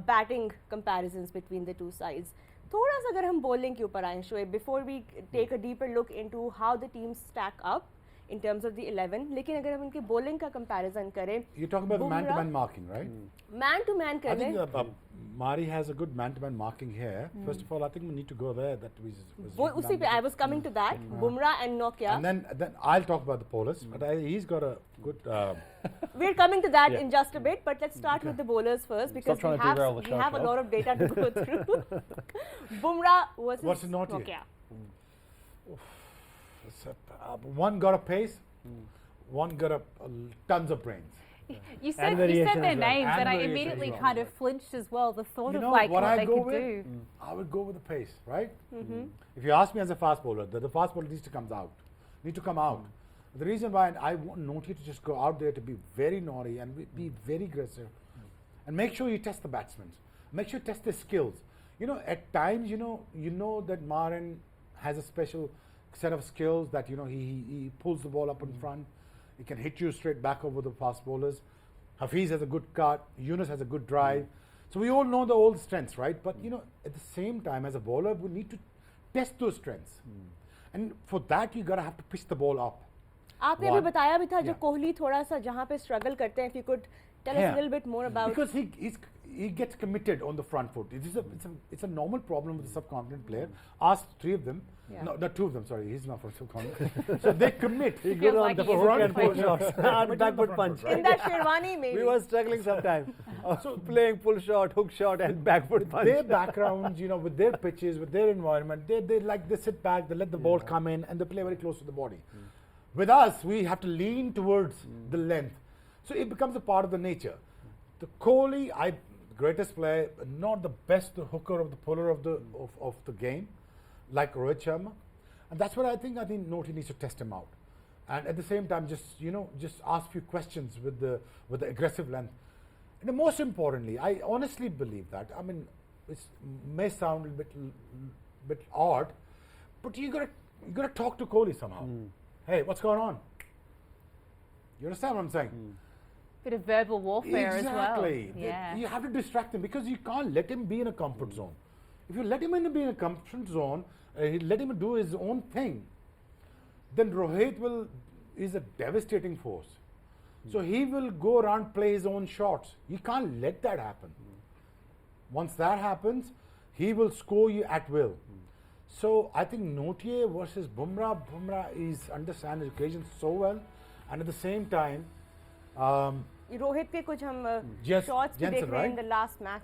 [SPEAKER 2] batting comparisons between the two sides. थोड़ा सा अगर हम bowling के ऊपर आएं, Shoaib, before we take a deeper look into how the teams stack up in terms of the 11, लेकिन अगर हम इनके bowling का comparison करें,
[SPEAKER 3] You're talking about the man-to-man marking, right?
[SPEAKER 2] Man-to-man
[SPEAKER 3] I think
[SPEAKER 2] करें,
[SPEAKER 3] Mari has a good man-to-man marking here. First of all, I think we need to go there. That was
[SPEAKER 2] वो
[SPEAKER 3] written
[SPEAKER 2] उसी
[SPEAKER 3] down
[SPEAKER 2] पे I was coming to that. Bumrah and Nokia.
[SPEAKER 3] And then I'll talk about the bowlers. But he's got a good.
[SPEAKER 2] We're coming to that
[SPEAKER 4] Yeah.
[SPEAKER 2] in just a bit, but let's start with the bowlers first, because
[SPEAKER 4] trying to derail the
[SPEAKER 2] we
[SPEAKER 4] show,
[SPEAKER 2] have a
[SPEAKER 4] Kel.
[SPEAKER 2] lot of data to go through. Bumrah versus
[SPEAKER 3] What's Nokia?
[SPEAKER 2] Nokia.
[SPEAKER 3] One got a pace, one got tons of brains.
[SPEAKER 1] You said
[SPEAKER 5] variation
[SPEAKER 1] their
[SPEAKER 5] as well.
[SPEAKER 1] names,
[SPEAKER 3] And
[SPEAKER 1] and I
[SPEAKER 3] variation
[SPEAKER 1] immediately
[SPEAKER 3] as well.
[SPEAKER 1] kind of flinched as well. The thought
[SPEAKER 3] You
[SPEAKER 1] of
[SPEAKER 3] know
[SPEAKER 1] like
[SPEAKER 3] what
[SPEAKER 1] what
[SPEAKER 3] I
[SPEAKER 1] they
[SPEAKER 3] go
[SPEAKER 1] could
[SPEAKER 3] with?
[SPEAKER 1] do.
[SPEAKER 3] I would go with the pace, right? If you ask me as a fast bowler, the fast bowler needs to come out. The reason why I want Nokia to just go out there to be very naughty and be very aggressive, and make sure you test the batsmen. Make sure you test their skills. You know, at times, you know that Marin has a special set of skills that he pulls the ball up in front. He can hit you straight back over the fast bowlers. Hafiz has a good cut. Yunus has a good drive. So we all know the old strengths, right? But at the same time, as a bowler, we need to test those strengths. And for that, you gotta have to pitch the ball up.
[SPEAKER 2] आपने अभी बताया भी था जो
[SPEAKER 3] Yeah.
[SPEAKER 2] Kohli थोड़ा सा जहाँ पे struggle करते हैं. If you could tell us
[SPEAKER 3] Yeah.
[SPEAKER 2] a little bit more about.
[SPEAKER 3] Because he gets committed on the front foot. It's a normal problem with the subcontinent player. Ask three of them.
[SPEAKER 2] Yeah.
[SPEAKER 3] No, not two of them. Sorry, he's not from subcontinent. So they commit.
[SPEAKER 5] He
[SPEAKER 1] Feels
[SPEAKER 5] good
[SPEAKER 1] like
[SPEAKER 5] on the
[SPEAKER 1] he is
[SPEAKER 5] hook
[SPEAKER 1] a
[SPEAKER 5] and pull
[SPEAKER 1] player.
[SPEAKER 5] shots, and backward punch.
[SPEAKER 2] in that Sherwani maybe.
[SPEAKER 5] We were struggling sometimes. So playing pull shot, hook shot, and backward punch.
[SPEAKER 3] Their backgrounds, with their pitches, with their environment, they sit back, they let the ball come in, and they play very close to the body. With us, we have to lean towards the length. So it becomes a part of the nature. The Kohli, the greatest player, not the best hooker of the puller of the game, like Rohit Sharma. And that's what I think Noti needs to test him out. And at the same time, just ask few questions with the aggressive length. And most importantly, I honestly believe that. I mean, it may sound a bit odd, but you gotta talk to Kohli somehow. Hey, what's going on? You understand what I'm saying?
[SPEAKER 1] Bit of verbal warfare as well.
[SPEAKER 3] Exactly.
[SPEAKER 1] Yeah.
[SPEAKER 3] You have to distract him because you can't let him be in a comfort zone. If you let him be in a comfort zone, let him do his own thing, then Rohit is a devastating force. So he will go around, play his own shots. You can't let that happen. Once that happens, he will score you at will. So I think Notier versus Bumrah is understands the occasion so well, and at the same time,
[SPEAKER 2] Rohit के कुछ हम
[SPEAKER 3] Yes,
[SPEAKER 2] shots भी
[SPEAKER 3] Jensen,
[SPEAKER 2] देख रहे हैं in
[SPEAKER 3] right?
[SPEAKER 2] the last match.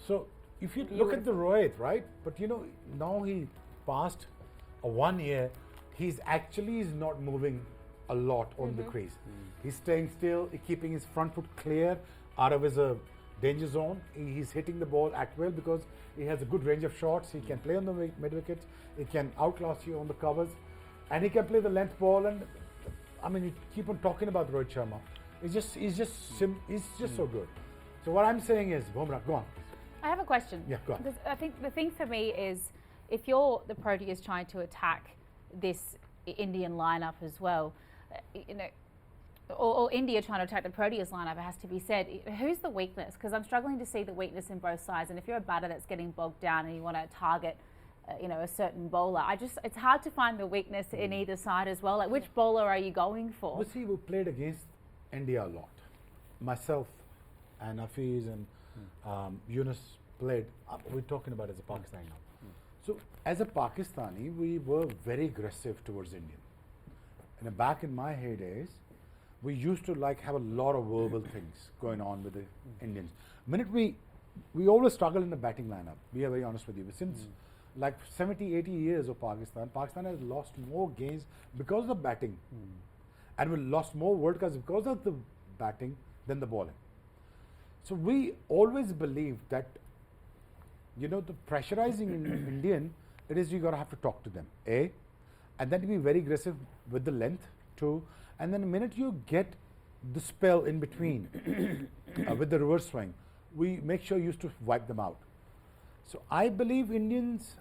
[SPEAKER 3] so if you look at the Rohit, right? But now he passed a 1 year, he's actually is not moving a lot on the crease. He's staying still, keeping his front foot clear out of his danger zone. He's hitting the ball at will because he has a good range of shots. He can play on the mid wickets. He can outclass you on the covers, and he can play the length ball. And I mean, you keep on talking about Rohit Sharma. He's just so good. So what I'm saying is, Bumrah, go on.
[SPEAKER 1] I have a question.
[SPEAKER 3] Yeah, go on.
[SPEAKER 1] Because I think the thing for me is, if you're the Proteas trying to attack this Indian lineup as well, or India trying to attack the Proteas lineup, it has to be said, who's the weakness? Because I'm struggling to see the weakness in both sides. And if you're a batter that's getting bogged down and you want to target, a certain bowler, it's hard to find the weakness in either side as well. Like, which bowler are you going for?
[SPEAKER 3] Well, see, we played against India a lot. Myself and Hafiz and Yunus played. We're talking about as a Pakistani now. So, as a Pakistani, we were very aggressive towards Indian. And back in my heydays, we used to have a lot of verbal things going on with the Indians. Minute we always struggle in the batting lineup. We are very honest with you. Since 70, 80 years of Pakistan has lost more games because of the batting. And we lost more World Cups because of the batting than the bowling. So we always believed that, the pressurizing in Indian, it is you got to have to talk to them, A, and then to be very aggressive with the length, 2, and then the minute you get the spell in between with the reverse swing, we make sure you used to wipe them out. So I believe Indians,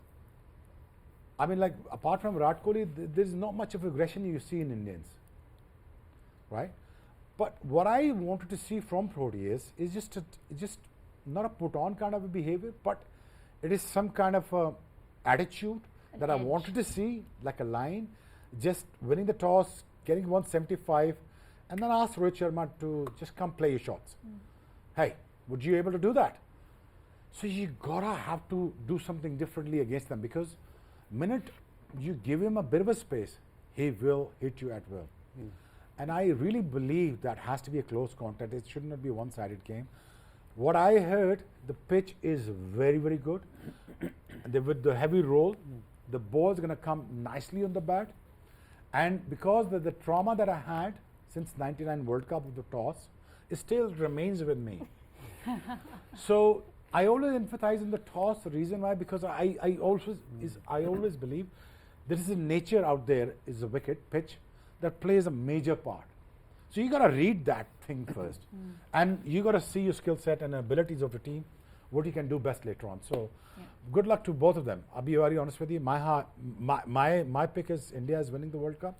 [SPEAKER 3] apart from Virat Kohli, there's not much of aggression you see in Indians, right? But what I wanted to see from Proteas is just not a put-on kind of a behavior, but it is some kind of attitude that I wanted to see, like a line, just winning the toss, getting 175, and then ask Rohit Sharma to just come play your shots. Hey, would you able to do that? So you gotta have to do something differently against them, because minute you give him a bit of a space, he will hit you at will. And I really believe that has to be a close contest. It should not be a one-sided game. What I heard, the pitch is very, very good. With the heavy roll, the ball is going to come nicely on the bat. And because the trauma that I had since '99 World Cup with the toss, it still remains with me. So I always emphasize on the toss. The reason why, because I always believe there is a nature out there, is a wicket pitch that plays a major part. So you got to read that thing first, and you got to see your skill set and abilities of the team, what you can do best later on. So good luck to both of them. I'll be very honest with you. My pick is India is winning the World Cup,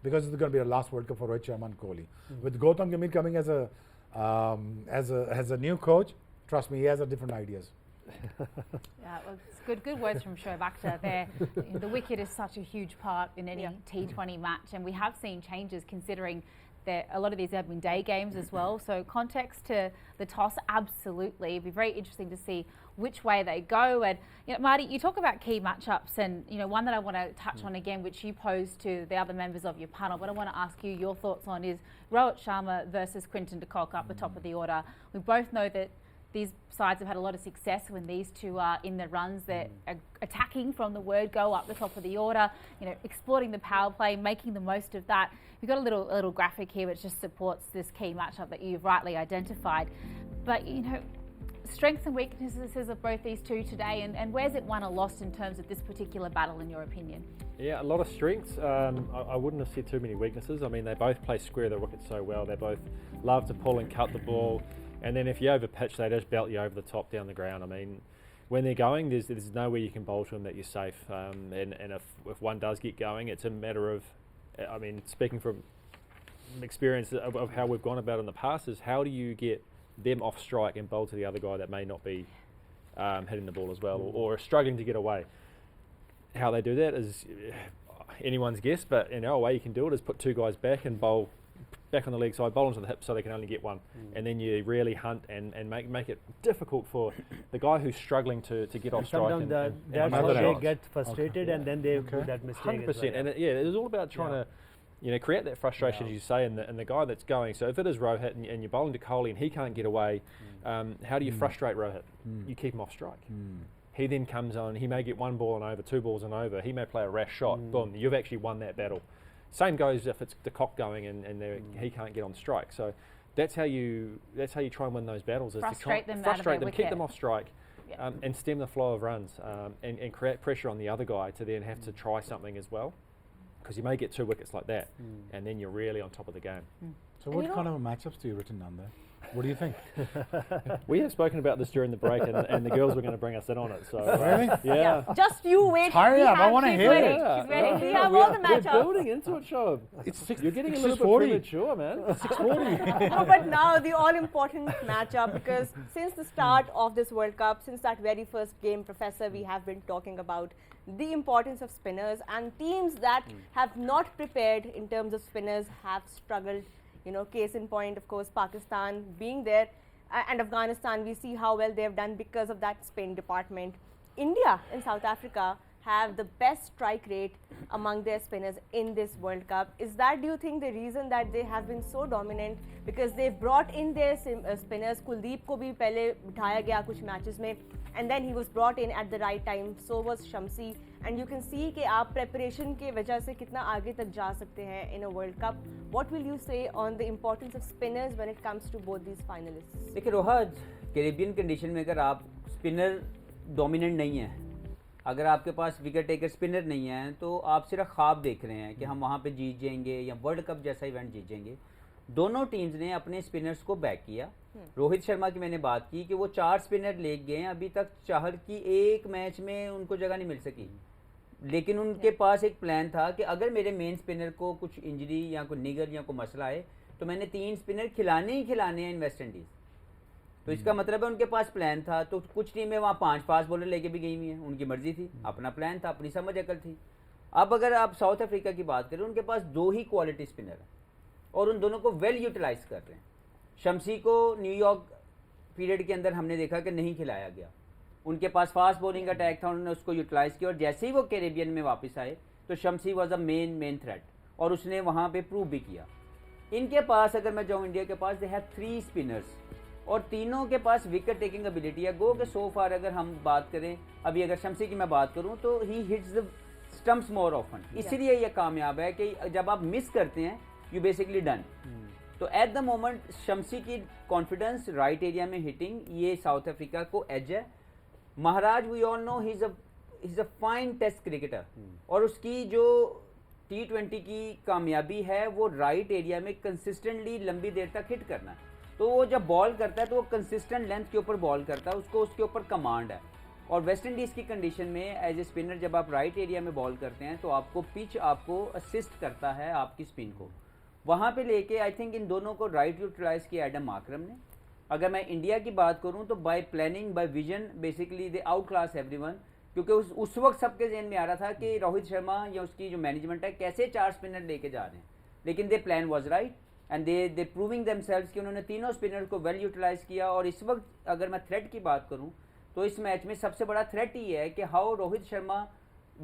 [SPEAKER 3] because it's going to be the last World Cup for Rohit Sharma and Kohli. With Gautam Gambhir coming as a new coach, trust me, he has different ideas.
[SPEAKER 1] Yeah, well, it's good words from Shoaib Akhtar there. The wicket is such a huge part in any T20 match, and we have seen changes considering that a lot of these have been day games as well. So context to the toss, absolutely. It'd be very interesting to see which way they go. And Marty, you talk about key matchups, and one that I want to touch on again, which you posed to the other members of your panel, but I want to ask you your thoughts on, is Rohit Sharma versus Quinton de Kock up the top of the order. We both know that these sides have had a lot of success when these two are in the runs. They're attacking from the word go up the top of the order, exploiting the power play, making the most of that. We've got a little graphic here which just supports this key matchup that you've rightly identified. But, strengths and weaknesses of both these two today, and where's it won or lost in terms of this particular battle, in your opinion?
[SPEAKER 4] Yeah, a lot of strengths. I wouldn't have said too many weaknesses. I mean, they both play square the wicket so well. They both love to pull and cut the ball, and then if you over pitch, they just belt you over the top down the ground. I mean, when they're going, there's nowhere you can bowl to them that you're safe. And if one does get going, it's a matter of, I mean, speaking from experience of how we've gone about it in the past, is how do you get them off strike and bowl to the other guy that may not be hitting the ball as well, or struggling to get away. How they do that is anyone's guess, but a way you can do it is put two guys back and bowl back on the leg side, bowl into the hip so they can only get one, and then you really hunt and make it difficult for the guy who's struggling to get off strike.
[SPEAKER 5] Sometimes that's how they get frustrated, and then they do that mistake.
[SPEAKER 4] 100%, and it was all about trying to create that frustration, as you say, in the guy that's going. So if it is Rohit and you're bowling to Kohli and he can't get away, how do you frustrate Rohit? You keep him off strike. He then comes on, he may get one ball and over, two balls and over, he may play a rash shot, boom, you've actually won that battle. Same goes if it's the cock going and he can't get on strike. So that's how you try and win those battles. Is
[SPEAKER 1] Frustrate them,
[SPEAKER 4] keep them off strike, and stem the flow of runs, and create pressure on the other guy to then have to try something as well. Because you may get 2 wickets like that, and then you're really on top of the game.
[SPEAKER 3] So what kind of matchups do you written down there? What do you think?
[SPEAKER 4] We have spoken about this during the break, and the girls were going to bring us in on it. So
[SPEAKER 3] Really?
[SPEAKER 4] yeah.
[SPEAKER 2] Just you wait.
[SPEAKER 3] Hurry up, I wanna
[SPEAKER 2] she's
[SPEAKER 3] hear
[SPEAKER 2] ready.
[SPEAKER 3] it.
[SPEAKER 2] She's ready. We
[SPEAKER 4] Yeah,
[SPEAKER 2] have all the
[SPEAKER 4] we're
[SPEAKER 2] matchups.
[SPEAKER 4] building into it, Shoaib. You're getting a little bit
[SPEAKER 3] 6:40.
[SPEAKER 4] premature, man.
[SPEAKER 3] 6:40.
[SPEAKER 2] No, but now the all-important matchup, because since the start of this World Cup, since that very first game, Professor, we have been talking about the importance of spinners, and teams that have not prepared in terms of spinners have struggled. Case in point, of course, Pakistan being there, and Afghanistan, we see how well they have done because of that spin department. India and South Africa have the best strike rate among their spinners in this World Cup. Is that, do you think, the reason that they have been so dominant? Because they've brought in their spinners. Kuldeep ko bhi pehle bithaya gaya kuch matches mein, and then he was brought in at the right time. So was Shamsi, and you can see कि आप preparation के वजह से कितना आगे तक जा सकते हैं in a World Cup. What will you say on the importance of spinners when it comes to both these finalists?
[SPEAKER 6] देखिए रोहत, कैरेबियन कंडीशन में अगर आप स्पिनर डोमिनेंट नहीं है, अगर आपके पास विकेट टेकर स्पिनर नहीं है, तो आप सिर्फ ख्वाब देख रहे हैं कि हम वहाँ पे जीत जाएंगे या वर्ल्ड कप जैसा इवेंट जीत जाएंगे. दोनों टीम्स ने अपने स्पिनर्स को बैक किया. रोहित शर्मा की मैंने बात की कि वो 4 स्पिनर ले गए हैं, अभी तक चाहर की एक मैच में उनको जगह नहीं मिल सकी, लेकिन उनके पास एक प्लान था कि अगर मेरे मेन स्पिनर को कुछ इंजरी या कोई निगर या कोई मसला है, तो मैंने 3 स्पिनर खिलाने हैं इन वेस्ट इंडीज़. तो इसका मतलब है उनके पास प्लान था. तो कुछ टीमें वहाँ 5 फास्ट बॉलर लेके भी गई हुई हैं, उनकी मर्जी थी, अपना प्लान था, अपनी समझ अकल थी. अब अगर आप साउथ अफ्रीका की बात करें, उनके पास 2 ही क्वालिटी स्पिनर हैं और उन दोनों को वेल यूटिलाइज कर रहे हैं. शमसी को न्यूयॉर्क पीरियड के अंदर हमने देखा कि नहीं खिलाया गया. उनके पास फास्ट बॉलिंग अटैक था, उन्होंने उसको यूटिलाइज किया, और जैसे ही वो कैरेबियन में वापस आए तो शमसी वॉज अ मेन थ्रेट, और उसने वहाँ पे प्रूव भी किया. इनके पास अगर मैं जाऊँ, इंडिया के पास दे हैव 3 स्पिनर्स, और तीनों के पास विकेट टेकिंग एबिलिटी है. गो के सो फार अगर हम बात करें, अभी अगर शमसी की मैं बात करूं, तो he hits the stumps more often. इसीलिए ये कामयाब है कि जब आप मिस करते हैं, यू बेसिकली डन. तो एट द मोमेंट शमसी की कॉन्फिडेंस राइट एरिया में हिटिंग, ये साउथ अफ्रीका को एज है. Maharaj, we all know he is a fine test cricketer, और उसकी जो T20 की कामयाबी है वो राइट एरिया में कंसिस्टेंटली लंबी देर तक हिट करना है. तो वो जब बॉल करता है तो वो कंसिस्टेंट लेंथ के ऊपर बॉल करता है, उसको उसके ऊपर कमांड है. और वेस्ट इंडीज़ की कंडीशन में एज ए स्पिनर जब आप राइट एरिया में बॉल करते हैं, तो आपको पिच आपको असिस्ट करता है आपकी स्पिन को. वहाँ पे लेके आई थिंक इन दोनों को राइट यूटिलाइज किया एडम माकरम ने. अगर मैं इंडिया की बात करूँ तो by planning, by vision, basically they outclass everyone. क्योंकि उस वक्त सबके जहन में आ रहा था कि रोहित शर्मा या उसकी जो मैनेजमेंट है कैसे 4 स्पिनर लेके जा रहे हैं, लेकिन दे plan was right and they proving themselves कि उन्होंने तीनों स्पिनर को वेल यूटिलाइज किया. और इस वक्त अगर मैं थ्रेट की बात करूं, तो इस मैच में सबसे बड़ा थ्रेट ही है कि how Rohit Sharma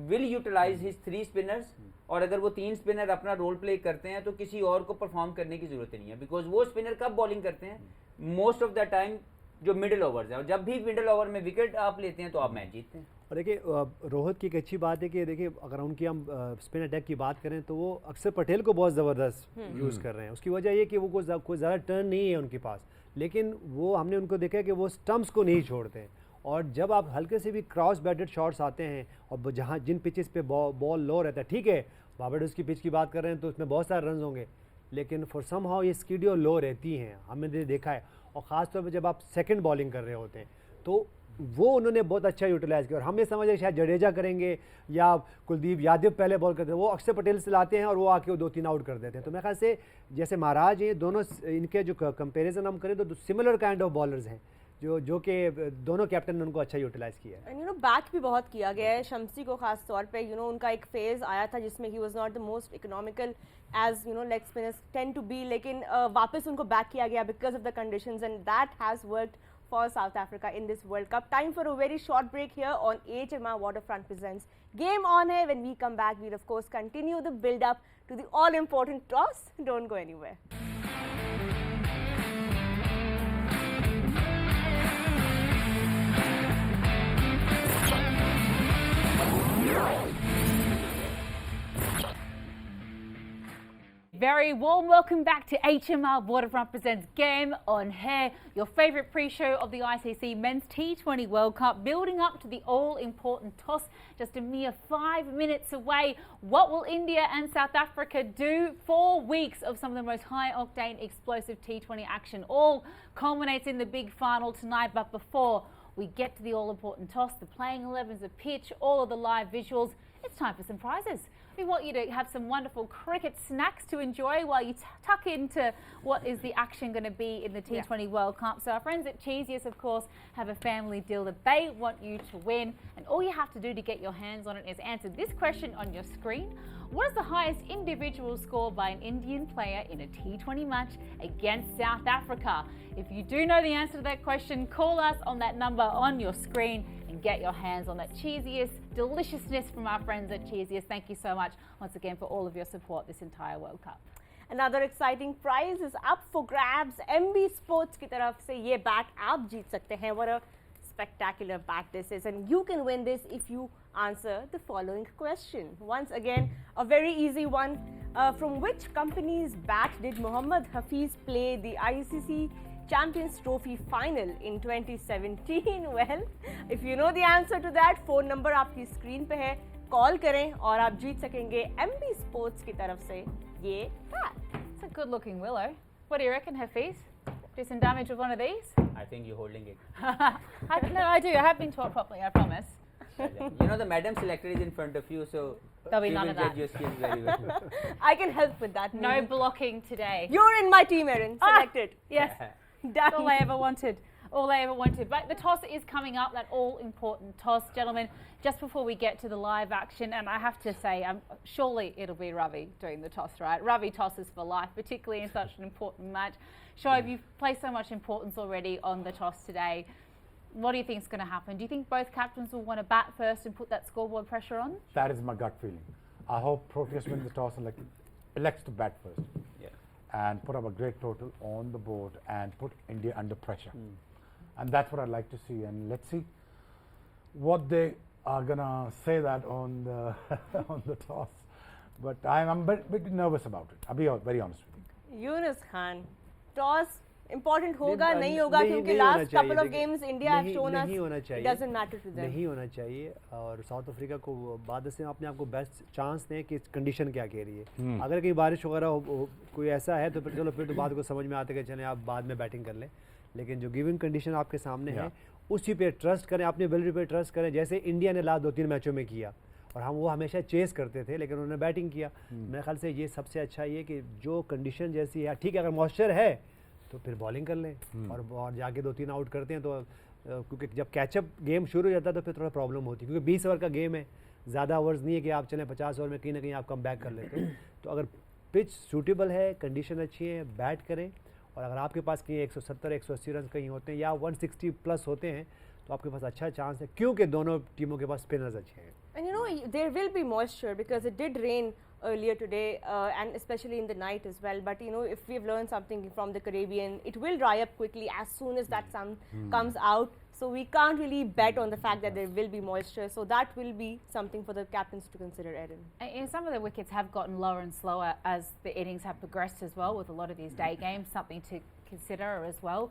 [SPEAKER 6] will utilize his 3 spinners. और अगर वो 3 स्पिनर अपना रोल प्ले करते हैं, तो किसी और को परफॉर्म करने की जरूरत नहीं है, बिकॉज वो स्पिनर कब बॉलिंग करते हैं, मोस्ट ऑफ द टाइम जो मिडिल ओवर्स है, और जब भी मिडिल ओवर में विकेट आप लेते हैं तो आप मैच जीतते हैं.
[SPEAKER 5] और देखिए रोहित की एक अच्छी बात है कि देखिए अगर उनकी हम स्पिन अटैक की बात करें, तो वो अक्षर पटेल को बहुत ज़बरदस्त यूज़ कर रहे हैं. उसकी वजह ये कि वो कोई ज़्यादा टर्न नहीं है उनके पास, लेकिन वो हमने उनको देखा है कि वो स्टम्प्स को नहीं छोड़ते हैं, और जब आप हल्के से भी क्रॉस बैटेड शॉट्स आते हैं और जहाँ जिन पिचेस पे बॉल लो रहता है, ठीक है बारबाडोस की पिच की बात कर रहे हैं तो उसमें बहुत सारे रन होंगे, लेकिन फॉर सम हाउ ये स्कीडियो लो रहती हैं, हमने देखा है। और ख़ास तौर पे जब आप सेकंड बॉलिंग कर रहे होते हैं तो वो उन्होंने बहुत अच्छा यूटिलाइज़ किया। और हम ये समझे शायद जडेजा करेंगे या कुलदीप यादव पहले बॉल करते हैं, वो अक्षर पटेल से लाते हैं और वो आके 2-3 आउट कर देते हैं। तो मेरे ख्याल से जैसे महाराज ये दोनों, इनके जो कंपेरिजन हम करें तो सिमिलर काइंड ऑफ बॉलर्स हैं जो कि दोनों कैप्टन ने उनको अच्छा यूटिलाइज किया है।
[SPEAKER 2] एंड बैक भी बहुत किया गया है शम्सी को, खास तौर पे उनका एक फेज आया था जिसमें he was not the most economical as leg spinners tend to be, लेकिन वापस उनको बैक किया गया because of the conditions and that has worked for South Africa in this World Cup. Time for a very short break here on HMR Waterfront presents Game On Air. When we come back, we'll of course continue the build up to the all important toss. Don't go anywhere.
[SPEAKER 1] Very warm welcome back to HMR Waterfront presents Game On Air, your favourite pre-show of the ICC Men's T20 World Cup, building up to the all-important toss just a mere 5 minutes away. What will India and South Africa do? 4 weeks of some of the most high-octane, explosive T20 action all culminates in the big final tonight. But before we get to the all-important toss, the playing 11s, the pitch, all of the live visuals, it's time for some prizes. We want you to have some wonderful cricket snacks to enjoy while you tuck into what is the action going to be in the T20 World Cup. So our friends at Cheesiest, of course, have a family deal that they want you to win. And all you have to do to get your hands on it is answer this question on your screen. What is the highest individual score by an Indian player in a T20 match against South Africa? If you do know the answer to that question, call us on that number on your screen and get your hands on that Cheesiest deliciousness from our friends at Cheesiest. Thank you so much once again for all of your support this entire World Cup.
[SPEAKER 2] Another exciting prize is up for grabs. MB Sports की तरफ से ये bat आप जीत सकते हैं. What a spectacular bat this is, and you can win this if you answer the following question. Once again, a very easy one. From which company's bat did Mohammad Hafiz play the ICC Champions Trophy final in 2017? Well, if you know the answer to that, phone number आपकी screen पे है, call करें और आप जीत सकेंगे MB Sports की तरफ से ये bat.
[SPEAKER 1] It's a good-looking willow. What do you reckon, Hafiz? Do some damage with one of these?
[SPEAKER 6] I think you're holding it.
[SPEAKER 1] No, I do. I have been taught properly, I promise.
[SPEAKER 6] You know the madam selector is in front of you, so
[SPEAKER 1] There'll be
[SPEAKER 6] she
[SPEAKER 1] none
[SPEAKER 6] will
[SPEAKER 1] of that.
[SPEAKER 6] judge your skills very well.
[SPEAKER 2] I can help with that.
[SPEAKER 1] No blocking today.
[SPEAKER 2] You're in my team, Erin. Selected.
[SPEAKER 1] Yes, that's all I ever wanted. All I ever wanted. But the toss is coming up, that all-important toss. Gentlemen, just before we get to the live action, and I have to say, surely it'll be Ravi doing the toss, right? Ravi tosses for life, particularly in such an important match. Shoaib, you've placed so much importance already on the toss today. What do you think is going to happen? Do you think both captains will want to bat first and put that scoreboard pressure on?
[SPEAKER 3] That is my gut feeling. I hope Proteus wins the toss and elects to bat first.
[SPEAKER 6] Yeah.
[SPEAKER 3] And put up a great total on the board and put India under pressure. And that's what I'd like to see. And let's see what they are gonna say that on the on the toss. But I'm a bit nervous about it. I'll be very honest with you.
[SPEAKER 2] Yunus Khan, toss important होगा नहीं होगा
[SPEAKER 5] नहीं
[SPEAKER 2] क्योंकि
[SPEAKER 5] होना
[SPEAKER 2] last
[SPEAKER 5] चाहिए,
[SPEAKER 2] couple of
[SPEAKER 5] देखिए,
[SPEAKER 2] games India have
[SPEAKER 5] नहीं-
[SPEAKER 2] shown us
[SPEAKER 5] नहीं होना
[SPEAKER 2] it
[SPEAKER 5] चाहिए,
[SPEAKER 2] doesn't matter to them.
[SPEAKER 5] नहीं होना चाहिए. और साउथ अफ्रीका को बाद से अपने आप को बेस्ट चांस दें कि कंडीशन क्या कह रही है. अगर कहीं बारिश वगैरह कोई ऐसा है तो फिर चलो फिर तो बात को समझ में आता है कि चलें आप बाद में बैटिंग कर लें. लेकिन जो गिवन कंडीशन आपके सामने है उसी पे ट्रस्ट करें, अपनी एबिलिटी पे ट्रस्ट करें, जैसे इंडिया ने लास्ट 2-3 मैचों में किया. और हम वो हमेशा चेस करते थे लेकिन उन्होंने बैटिंग किया. मेरे ख्याल से ये सबसे अच्छा ये कि जो कंडीशन जैसी है, ठीक है अगर मॉइस्चर है तो फिर बॉलिंग कर लें और जाके 2-3 आउट करते हैं. तो क्योंकि जब कैचअप गेम शुरू हो जाता है तो फिर थोड़ा प्रॉब्लम होती है क्योंकि 20 ओवर का गेम है, ज़्यादा ओवर्स नहीं है कि आप चलें 50 ओवर में कहीं ना कहीं आप कम बैक कर लेते हैं. तो अगर पिच सूटेबल है, कंडीशन अच्छी है, बैट करें. और अगर आपके पास कहीं 170-180 रन कहीं होते हैं या 160 प्लस होते हैं तो आपके पास अच्छा चांस है क्योंकि दोनों टीमों के पास स्पिनर्स अच्छे हैं.
[SPEAKER 2] And there will be moisture because it did rain earlier today, and especially in the night as well. But if we've learned something from the Caribbean, it will dry up quickly as soon as that sun comes out. So we can't really bet on the fact that there will be moisture. So that will be something for the captains to consider, Erin.
[SPEAKER 1] And some of the wickets have gotten lower and slower as the innings have progressed as well, with a lot of these day games, something to consider as well.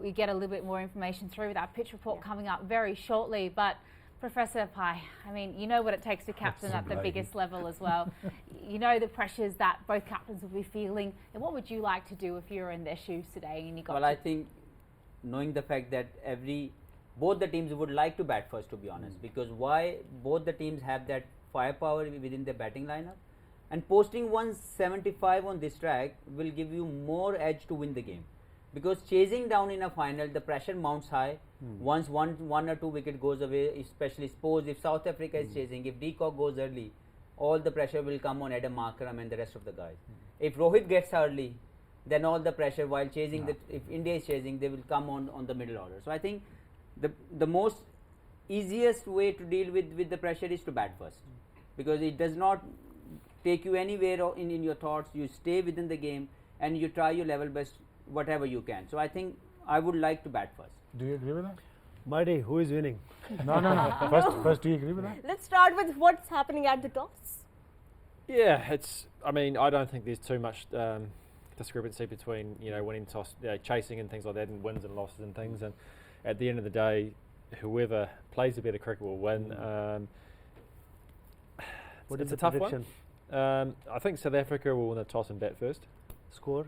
[SPEAKER 1] We get a little bit more information through with our pitch report coming up very shortly. But Professor Pai, I mean, you know what it takes to captain at the biggest level as well. You know the pressures that both captains will be feeling. And what would you like to do if you were in their shoes today and you got
[SPEAKER 6] Well, I think knowing the fact that both the teams would like to bat first, to be honest, because why both the teams have that firepower within their batting lineup, and posting 175 on this track will give you more edge to win the game, because chasing down in a final, the pressure mounts high. Once one or two wicket goes away, especially suppose if South Africa is chasing, if de Kock goes early, all the pressure will come on Adam Markram and the rest of the guys. If Rohit gets early, then all the pressure while chasing, if India is chasing, they will come on the middle order. So I think the most easiest way to deal with the pressure is to bat first, because it does not take you anywhere in your thoughts. You stay within the game and you try your level best whatever you can. So I think I would like to bat first.
[SPEAKER 3] Do you agree with that?
[SPEAKER 5] Muddy, who is winning?
[SPEAKER 3] No. First, do you agree with that?
[SPEAKER 2] Let's start with what's happening at the toss.
[SPEAKER 4] Yeah, I mean, I don't think there's too much discrepancy between winning toss, chasing and things like that, and wins and losses and things. And at the end of the day, whoever plays the better cricket will win. It's a tough
[SPEAKER 5] prediction?
[SPEAKER 4] one. I think South Africa will win the toss and bat first.
[SPEAKER 5] Score?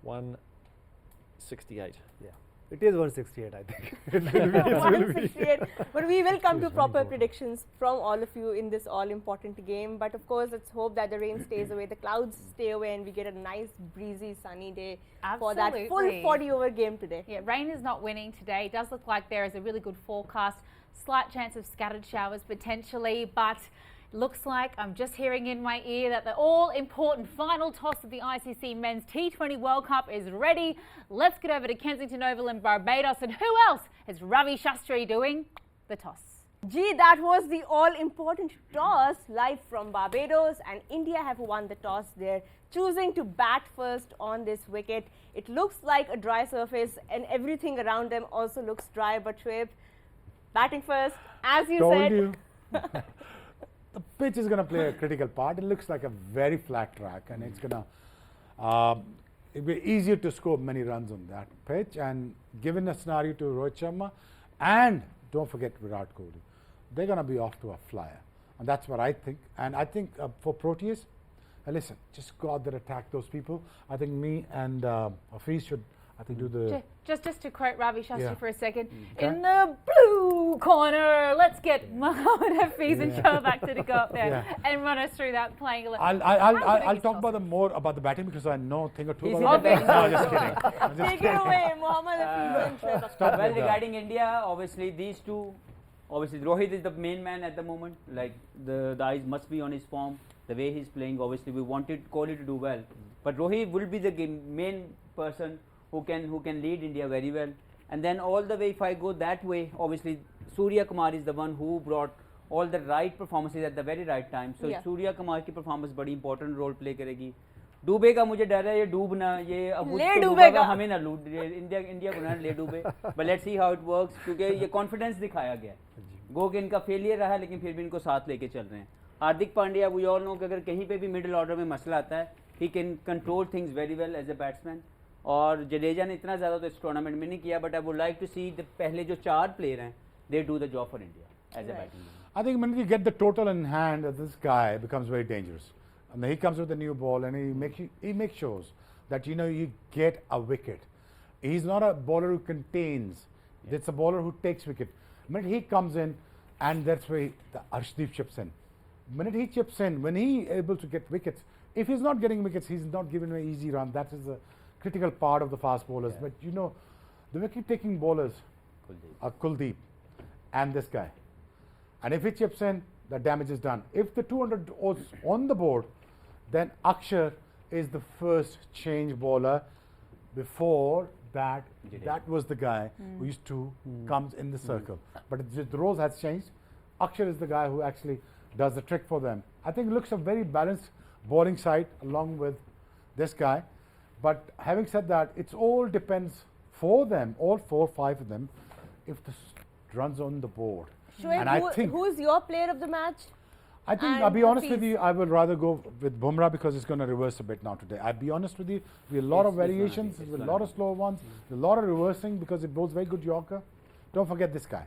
[SPEAKER 4] 168.
[SPEAKER 5] Yeah. It is 168, I think.
[SPEAKER 2] 168. But we will come to proper predictions from all of you in this all-important game. But of course, let's hope that the rain stays away, the clouds stay away, and we get a nice, breezy, sunny day for that full 40-over game today.
[SPEAKER 1] Yeah, rain is not winning today. It does look like there is a really good forecast. Slight chance of scattered showers potentially, but looks like I'm just hearing in my ear that the all-important final toss of the ICC Men's T20 World Cup is ready. Let's get over to Kensington Oval in Barbados. And who else is Ravi Shastri doing the toss?
[SPEAKER 2] Gee, that was the all-important toss live from Barbados, and India have won the toss. They're choosing to bat first on this wicket. It looks like a dry surface, and everything around them also looks dry. But Shoaib, batting first, as you
[SPEAKER 3] Told
[SPEAKER 2] said.
[SPEAKER 3] you. The pitch is going to play a critical part. It looks like a very flat track, and it's going to it'll be easier to score many runs on that pitch. And given a scenario to Rohit Sharma, and don't forget Virat Kohli, they're going to be off to a flyer, and that's what I think. And I think for Proteas, listen, just go out there, attack those people. I think me and Hafiz should, do the.
[SPEAKER 1] Just to quote Ravi Shastri for a second,
[SPEAKER 3] Okay.
[SPEAKER 1] in the blue corner, let's get Mohammad Hafiz and Shoaib Akhtar to go up there and run us through that playing 11.
[SPEAKER 3] I'll talk more about the batting, because I know a thing or two
[SPEAKER 6] Is
[SPEAKER 3] about
[SPEAKER 6] he the
[SPEAKER 3] the
[SPEAKER 6] best?
[SPEAKER 3] batting. No, just kidding. I'm just
[SPEAKER 2] Take
[SPEAKER 3] kidding.
[SPEAKER 2] it away, Mohammad Hafiz and Shoaib Akhtar.
[SPEAKER 3] Stop
[SPEAKER 6] Well,
[SPEAKER 3] with that.
[SPEAKER 6] regarding India, obviously these two, obviously Rohit is the main man at the moment. Like the eyes must be on his form, the way he's playing. Obviously, we wanted Kohli to do well, but Rohit will be the main person who can lead India very well. And then all the way, if I go that way, obviously Surya Kumar is the one who brought all the right performances at the very right time. So Surya Kumar की performance बड़ी important role play करेगी. डूबेगा मुझे डर है ये डूबना ये अब
[SPEAKER 2] ले डूबेगा
[SPEAKER 6] हमें ना लूट इंडिया को ना ले डूबे. But let's see how it works, क्योंकि ये confidence दिखाया गया. गो के इनका फेलियर रहा, लेकिन फिर भी इनको साथ लेके चल रहे हैं. Hardik Pandya, we all know कि अगर कहीं पे भी middle order में मसला आता है, he can control things very well as a batsman. और जडेजा ने इतना ज़्यादा तो इस टूर्नामेंट में नहीं किया, but I would like to see the पहले जो 4 प्लेयर हैं, they do the job for India as a batting.
[SPEAKER 3] I think when you get the total in hand, this guy becomes very dangerous. And then he comes with a new ball, and he makes sure that you get a wicket. He's not a bowler who contains. Yeah. It's a bowler who takes wicket. The minute he comes in, and that's where the Arshdeep chips in. The minute he chips in, when he able to get wickets, if he's not getting wickets, he's not giving an easy run. That is a critical part of the fast bowlers. Yeah. But the wicket-taking bowlers are Kuldeep and this guy. And if he chips in, the damage is done. If the 200 was on the board, then Akshar is the first change bowler. Before that, that was the guy who used to comes in the circle. But the roles has changed. Akshar is the guy who actually does the trick for them. I think it looks a very balanced bowling side along with this guy. But having said that, it all depends for them, all 4 or 5 of them, if the runs on the board.
[SPEAKER 2] Shoaib,
[SPEAKER 3] I think
[SPEAKER 2] who's your player of the match?
[SPEAKER 3] I'll
[SPEAKER 2] and
[SPEAKER 3] be honest with
[SPEAKER 2] Hafiz?
[SPEAKER 3] you, I would rather go with Bumrah because it's going to reverse a bit now today. I'll be honest with you, we have a lot of variations, there's a lot of slow ones, a lot of reversing because it bowls very good Yorker. Don't forget this guy.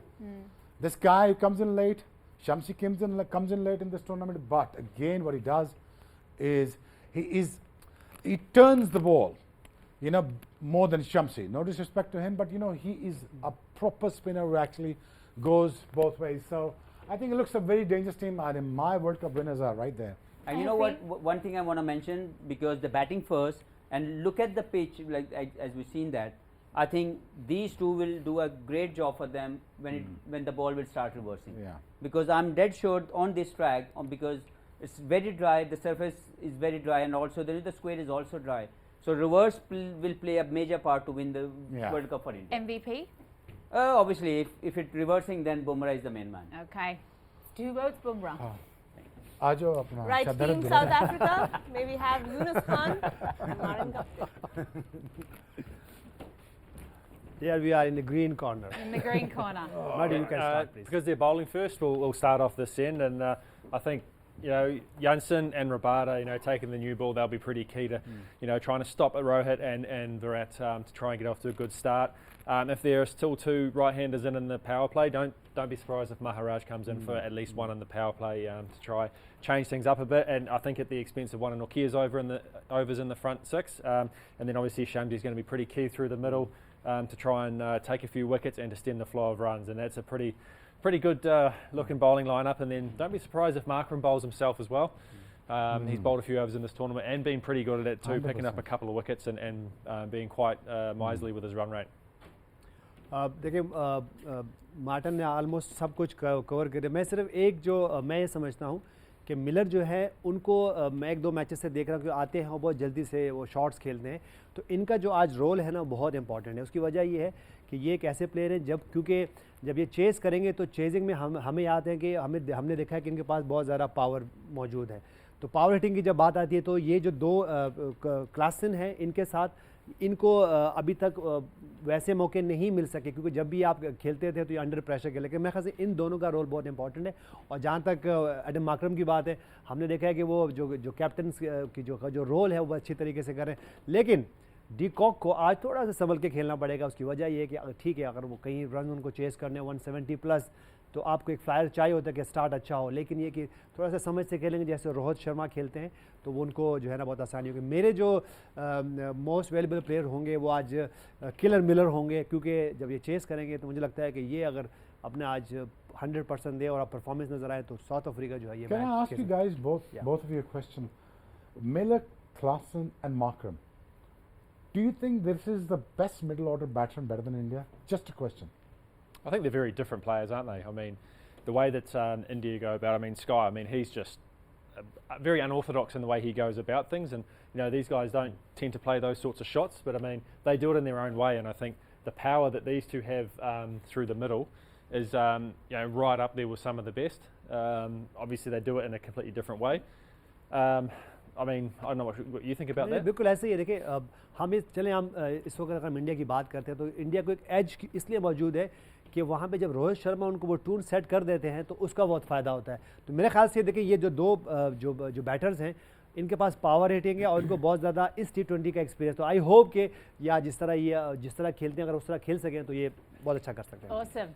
[SPEAKER 3] This guy comes in late, Shamsi comes in late in this tournament, but again what he does is he turns the ball, you know, more than Shamsi. No disrespect to him, but you know, he is a proper spinner who actually goes both ways. So I think it looks a very dangerous team, and my World Cup winners are right there.
[SPEAKER 6] And you know what? One thing I want to mention, because the batting first, and look at the pitch, like as we've seen that. I think these two will do a great job for them when the ball will start reversing.
[SPEAKER 3] Yeah.
[SPEAKER 6] Because I'm dead sure on this track, because it's very dry, the surface is very dry, and also the square is also dry. So reverse will play a major part to win the World Cup for India.
[SPEAKER 1] MVP?
[SPEAKER 6] Obviously, if it's reversing, then Bumrah is the main man.
[SPEAKER 1] Okay. 2 votes, Bumrah.
[SPEAKER 2] Right, Team South Africa. May we have Yunus Khan and Maran Kapte.
[SPEAKER 5] Here we are in the green corner.
[SPEAKER 1] In the green corner.
[SPEAKER 5] Madhu, you can start, please.
[SPEAKER 4] Because they're bowling first, we'll start off this end, and I think, you know, Jansen and Rabada, you know, taking the new ball, they'll be pretty key to, you know, trying to stop Rohit and Virat to try and get off to a good start. If there are still 2 right-handers in the power play, don't be surprised if Maharaj comes in for at least 1 in the power play to try change things up a bit. And I think at the expense of one of Nortje's overs in the front 6, and then obviously Shamsi's going to be pretty key through the middle to try and take a few wickets and to stem the flow of runs. And that's a pretty good looking bowling lineup. And then don't be surprised if Markram bowls himself as well. He's bowled a few overs in this tournament and been pretty good at it too, 100%. Picking up a couple of wickets and being quite miserly with his run rate.
[SPEAKER 5] देखिए Marton ने almost सब कुछ cover कर दिया. मैं सिर्फ एक जो मैं ये समझता हूँ कि मिलर जो है उनको मैं 1-2 मैचेस से देख रहा हूँ कि आते हैं बहुत जल्दी से वो शॉट्स खेलते हैं, तो इनका जो आज रोल है ना बहुत इंपॉर्टेंट है. उसकी वजह ये है कि ये एक ऐसे प्लेयर हैं क्योंकि जब ये चेज़ करेंगे तो चेजिंग में हमें याद है कि हमने देखा है कि इनके पास बहुत ज़्यादा पावर मौजूद है. तो पावर हिटिंग की जब बात आती है तो ये जो 2 क्लासन हैं इनके साथ इनको अभी तक वैसे मौके नहीं मिल सके, क्योंकि जब भी आप खेलते थे तो ये अंडर प्रेशर खेले. लेकिन मेरे ख्याल से इन दोनों का रोल बहुत इंपॉर्टेंट है. और जहाँ तक एडम मार्करम की बात है, हमने देखा है कि वो जो कैप्टन की जो रोल है वो अच्छी तरीके से कर रहे हैं. लेकिन डी कॉक को आज थोड़ा सा संभल के खेलना पड़ेगा. उसकी वजह ये है कि ठीक है, अगर वो कहीं रन उनको चेस करने 170 प्लस तो आपको एक फायर चाहिए होता है कि स्टार्ट अच्छा हो. लेकिन ये कि थोड़ा सा समझ से खेलेंगे जैसे रोहित शर्मा खेलते हैं तो वो उनको जो है ना बहुत आसानी होगी. मेरे जो मोस्ट वैल्यूबल प्लेयर होंगे वो आज किलर मिलर होंगे, क्योंकि जब ये चेस करेंगे तो मुझे लगता है कि ये अगर अपने आज 100% दे और आप परफॉर्मेंस नजर आए तो साउथ अफ्रीका जो है ये
[SPEAKER 3] Can I ask you guys both of you a question? Miller, Klaassen and Markram. Do you think this is the best middle order batsman better than India? Just a question.
[SPEAKER 4] I think they're very different players, aren't they? I mean, the way that India go about, I mean, Sky, I mean, he's just very unorthodox in the way he goes about things. And, you know, these guys don't tend to play those sorts of shots, but I mean, they do it in their own way. And I think the power that these two have through the middle is, you know, right up there with some of the best. Obviously, they do it in a completely different way. I mean, I don't know what you think about that.
[SPEAKER 5] बिल्कुल ऐसे ही है. देखिए हम इस वक्त अगर हम India की बात करते हैं तो इंडिया को एक एज इसलिए मौजूद है कि वहाँ पे जब रोहित शर्मा उनको वो टून सेट कर देते हैं तो उसका बहुत फ़ायदा होता है. तो मेरे ख्याल से देखिए ये जो 2 जो बैटर्स हैं इनके पास पावर रेटिंग है और इनको बहुत ज़्यादा इस T20 का एक्सपीरियंस. तो आई होप कि या जिस तरह खेलते हैं अगर उस तरह खेल सकें तो ये बहुत अच्छा कर सकते हैं.
[SPEAKER 1] Awesome.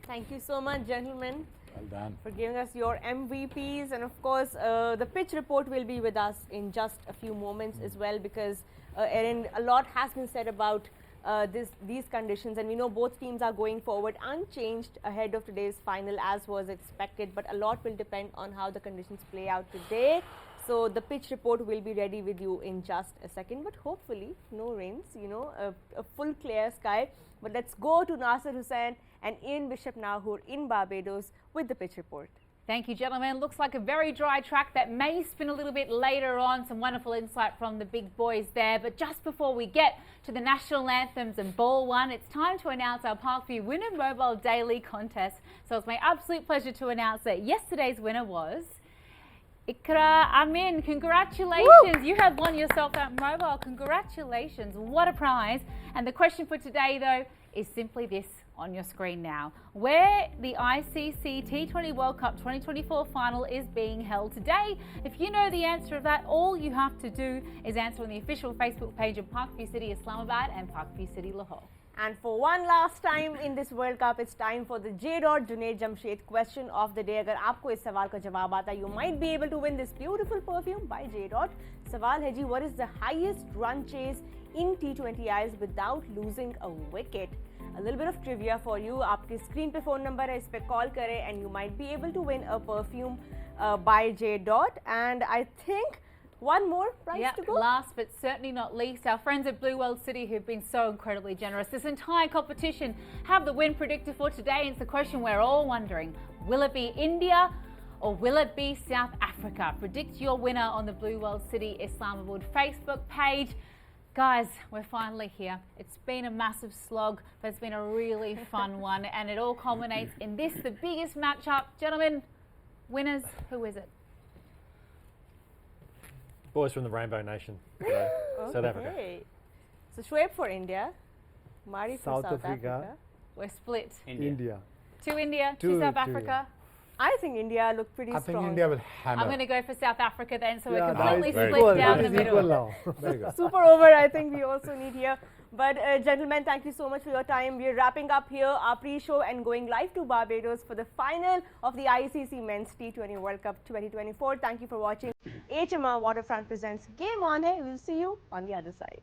[SPEAKER 2] Thank you so much, gentlemen,
[SPEAKER 3] Well done.
[SPEAKER 2] for giving us your MVPs. And of course, the pitch report will be with us in just a few moments as well, because Erin, a lot has been said about these conditions, and we know both teams are going forward unchanged ahead of today's final as was expected, but a lot will depend on how the conditions play out today. So the pitch report will be ready with you in just a second, but hopefully no rains, you know, a full clear sky. But let's go to Nasser Hussain and Ian Bishop Nahur in Barbados with the pitch report.
[SPEAKER 1] Thank you, gentlemen. Looks like a very dry track that may spin a little bit later on. Some wonderful insight from the big boys there. But just before we get to the national anthems and ball one, it's time to announce our Parkview Winner Mobile Daily contest. So it's my absolute pleasure to announce that yesterday's winner was Ikra Amin. Congratulations. Woo! You have won yourself that mobile. Congratulations. What a prize. And the question for today, though, is simply this on your screen now. Where the ICC T20 World Cup 2024 final is being held today. If you know the answer of that, all you have to do is answer on the official Facebook page of Parkview City Islamabad and Parkview City Lahore.
[SPEAKER 2] And for one last time in this World Cup, it's time for the J. Junaid Jamshed question of the day. अगर आपको इस सवाल का जवाब आता, you might be able to win this beautiful perfume by J. सवाल है जी, what is the highest run chase in T20Is without losing a wicket? A little bit of trivia for you. आपके screen पे phone number है, इस पे call करें and you might be able to win a perfume by J. And I think one more prize to go.
[SPEAKER 1] Last but certainly not least, our friends at Blue World City who've been so incredibly generous. This entire competition have the win predictor for today. And it's the question we're all wondering. Will it be India or will it be South Africa? Predict your winner on the Blue World City Islamabad Facebook page. Guys, we're finally here. It's been a massive slog, but it's been a really fun one. And it all culminates in this, the biggest matchup. Gentlemen, winners, who is it?
[SPEAKER 4] Boys from the Rainbow Nation. South Africa.
[SPEAKER 2] So Shoaib for India, Mari for South Africa.
[SPEAKER 1] We're split.
[SPEAKER 5] India.
[SPEAKER 1] Two India, two South Africa.
[SPEAKER 2] I think India looked pretty strong.
[SPEAKER 3] I think India will hammer.
[SPEAKER 1] I'm going to go for South Africa then, so
[SPEAKER 5] Yeah,
[SPEAKER 1] we're completely
[SPEAKER 3] very
[SPEAKER 1] split
[SPEAKER 3] good.
[SPEAKER 1] down the middle.
[SPEAKER 5] Now.
[SPEAKER 3] Very good.
[SPEAKER 2] Super over, I think we also need here. But gentlemen, thank you so much for your time. We're wrapping up here our pre-show and going live to Barbados for the final of the ICC Men's T20 World Cup 2024. Thank you for watching. HMR Waterfront presents Game On. We'll see you on the other side.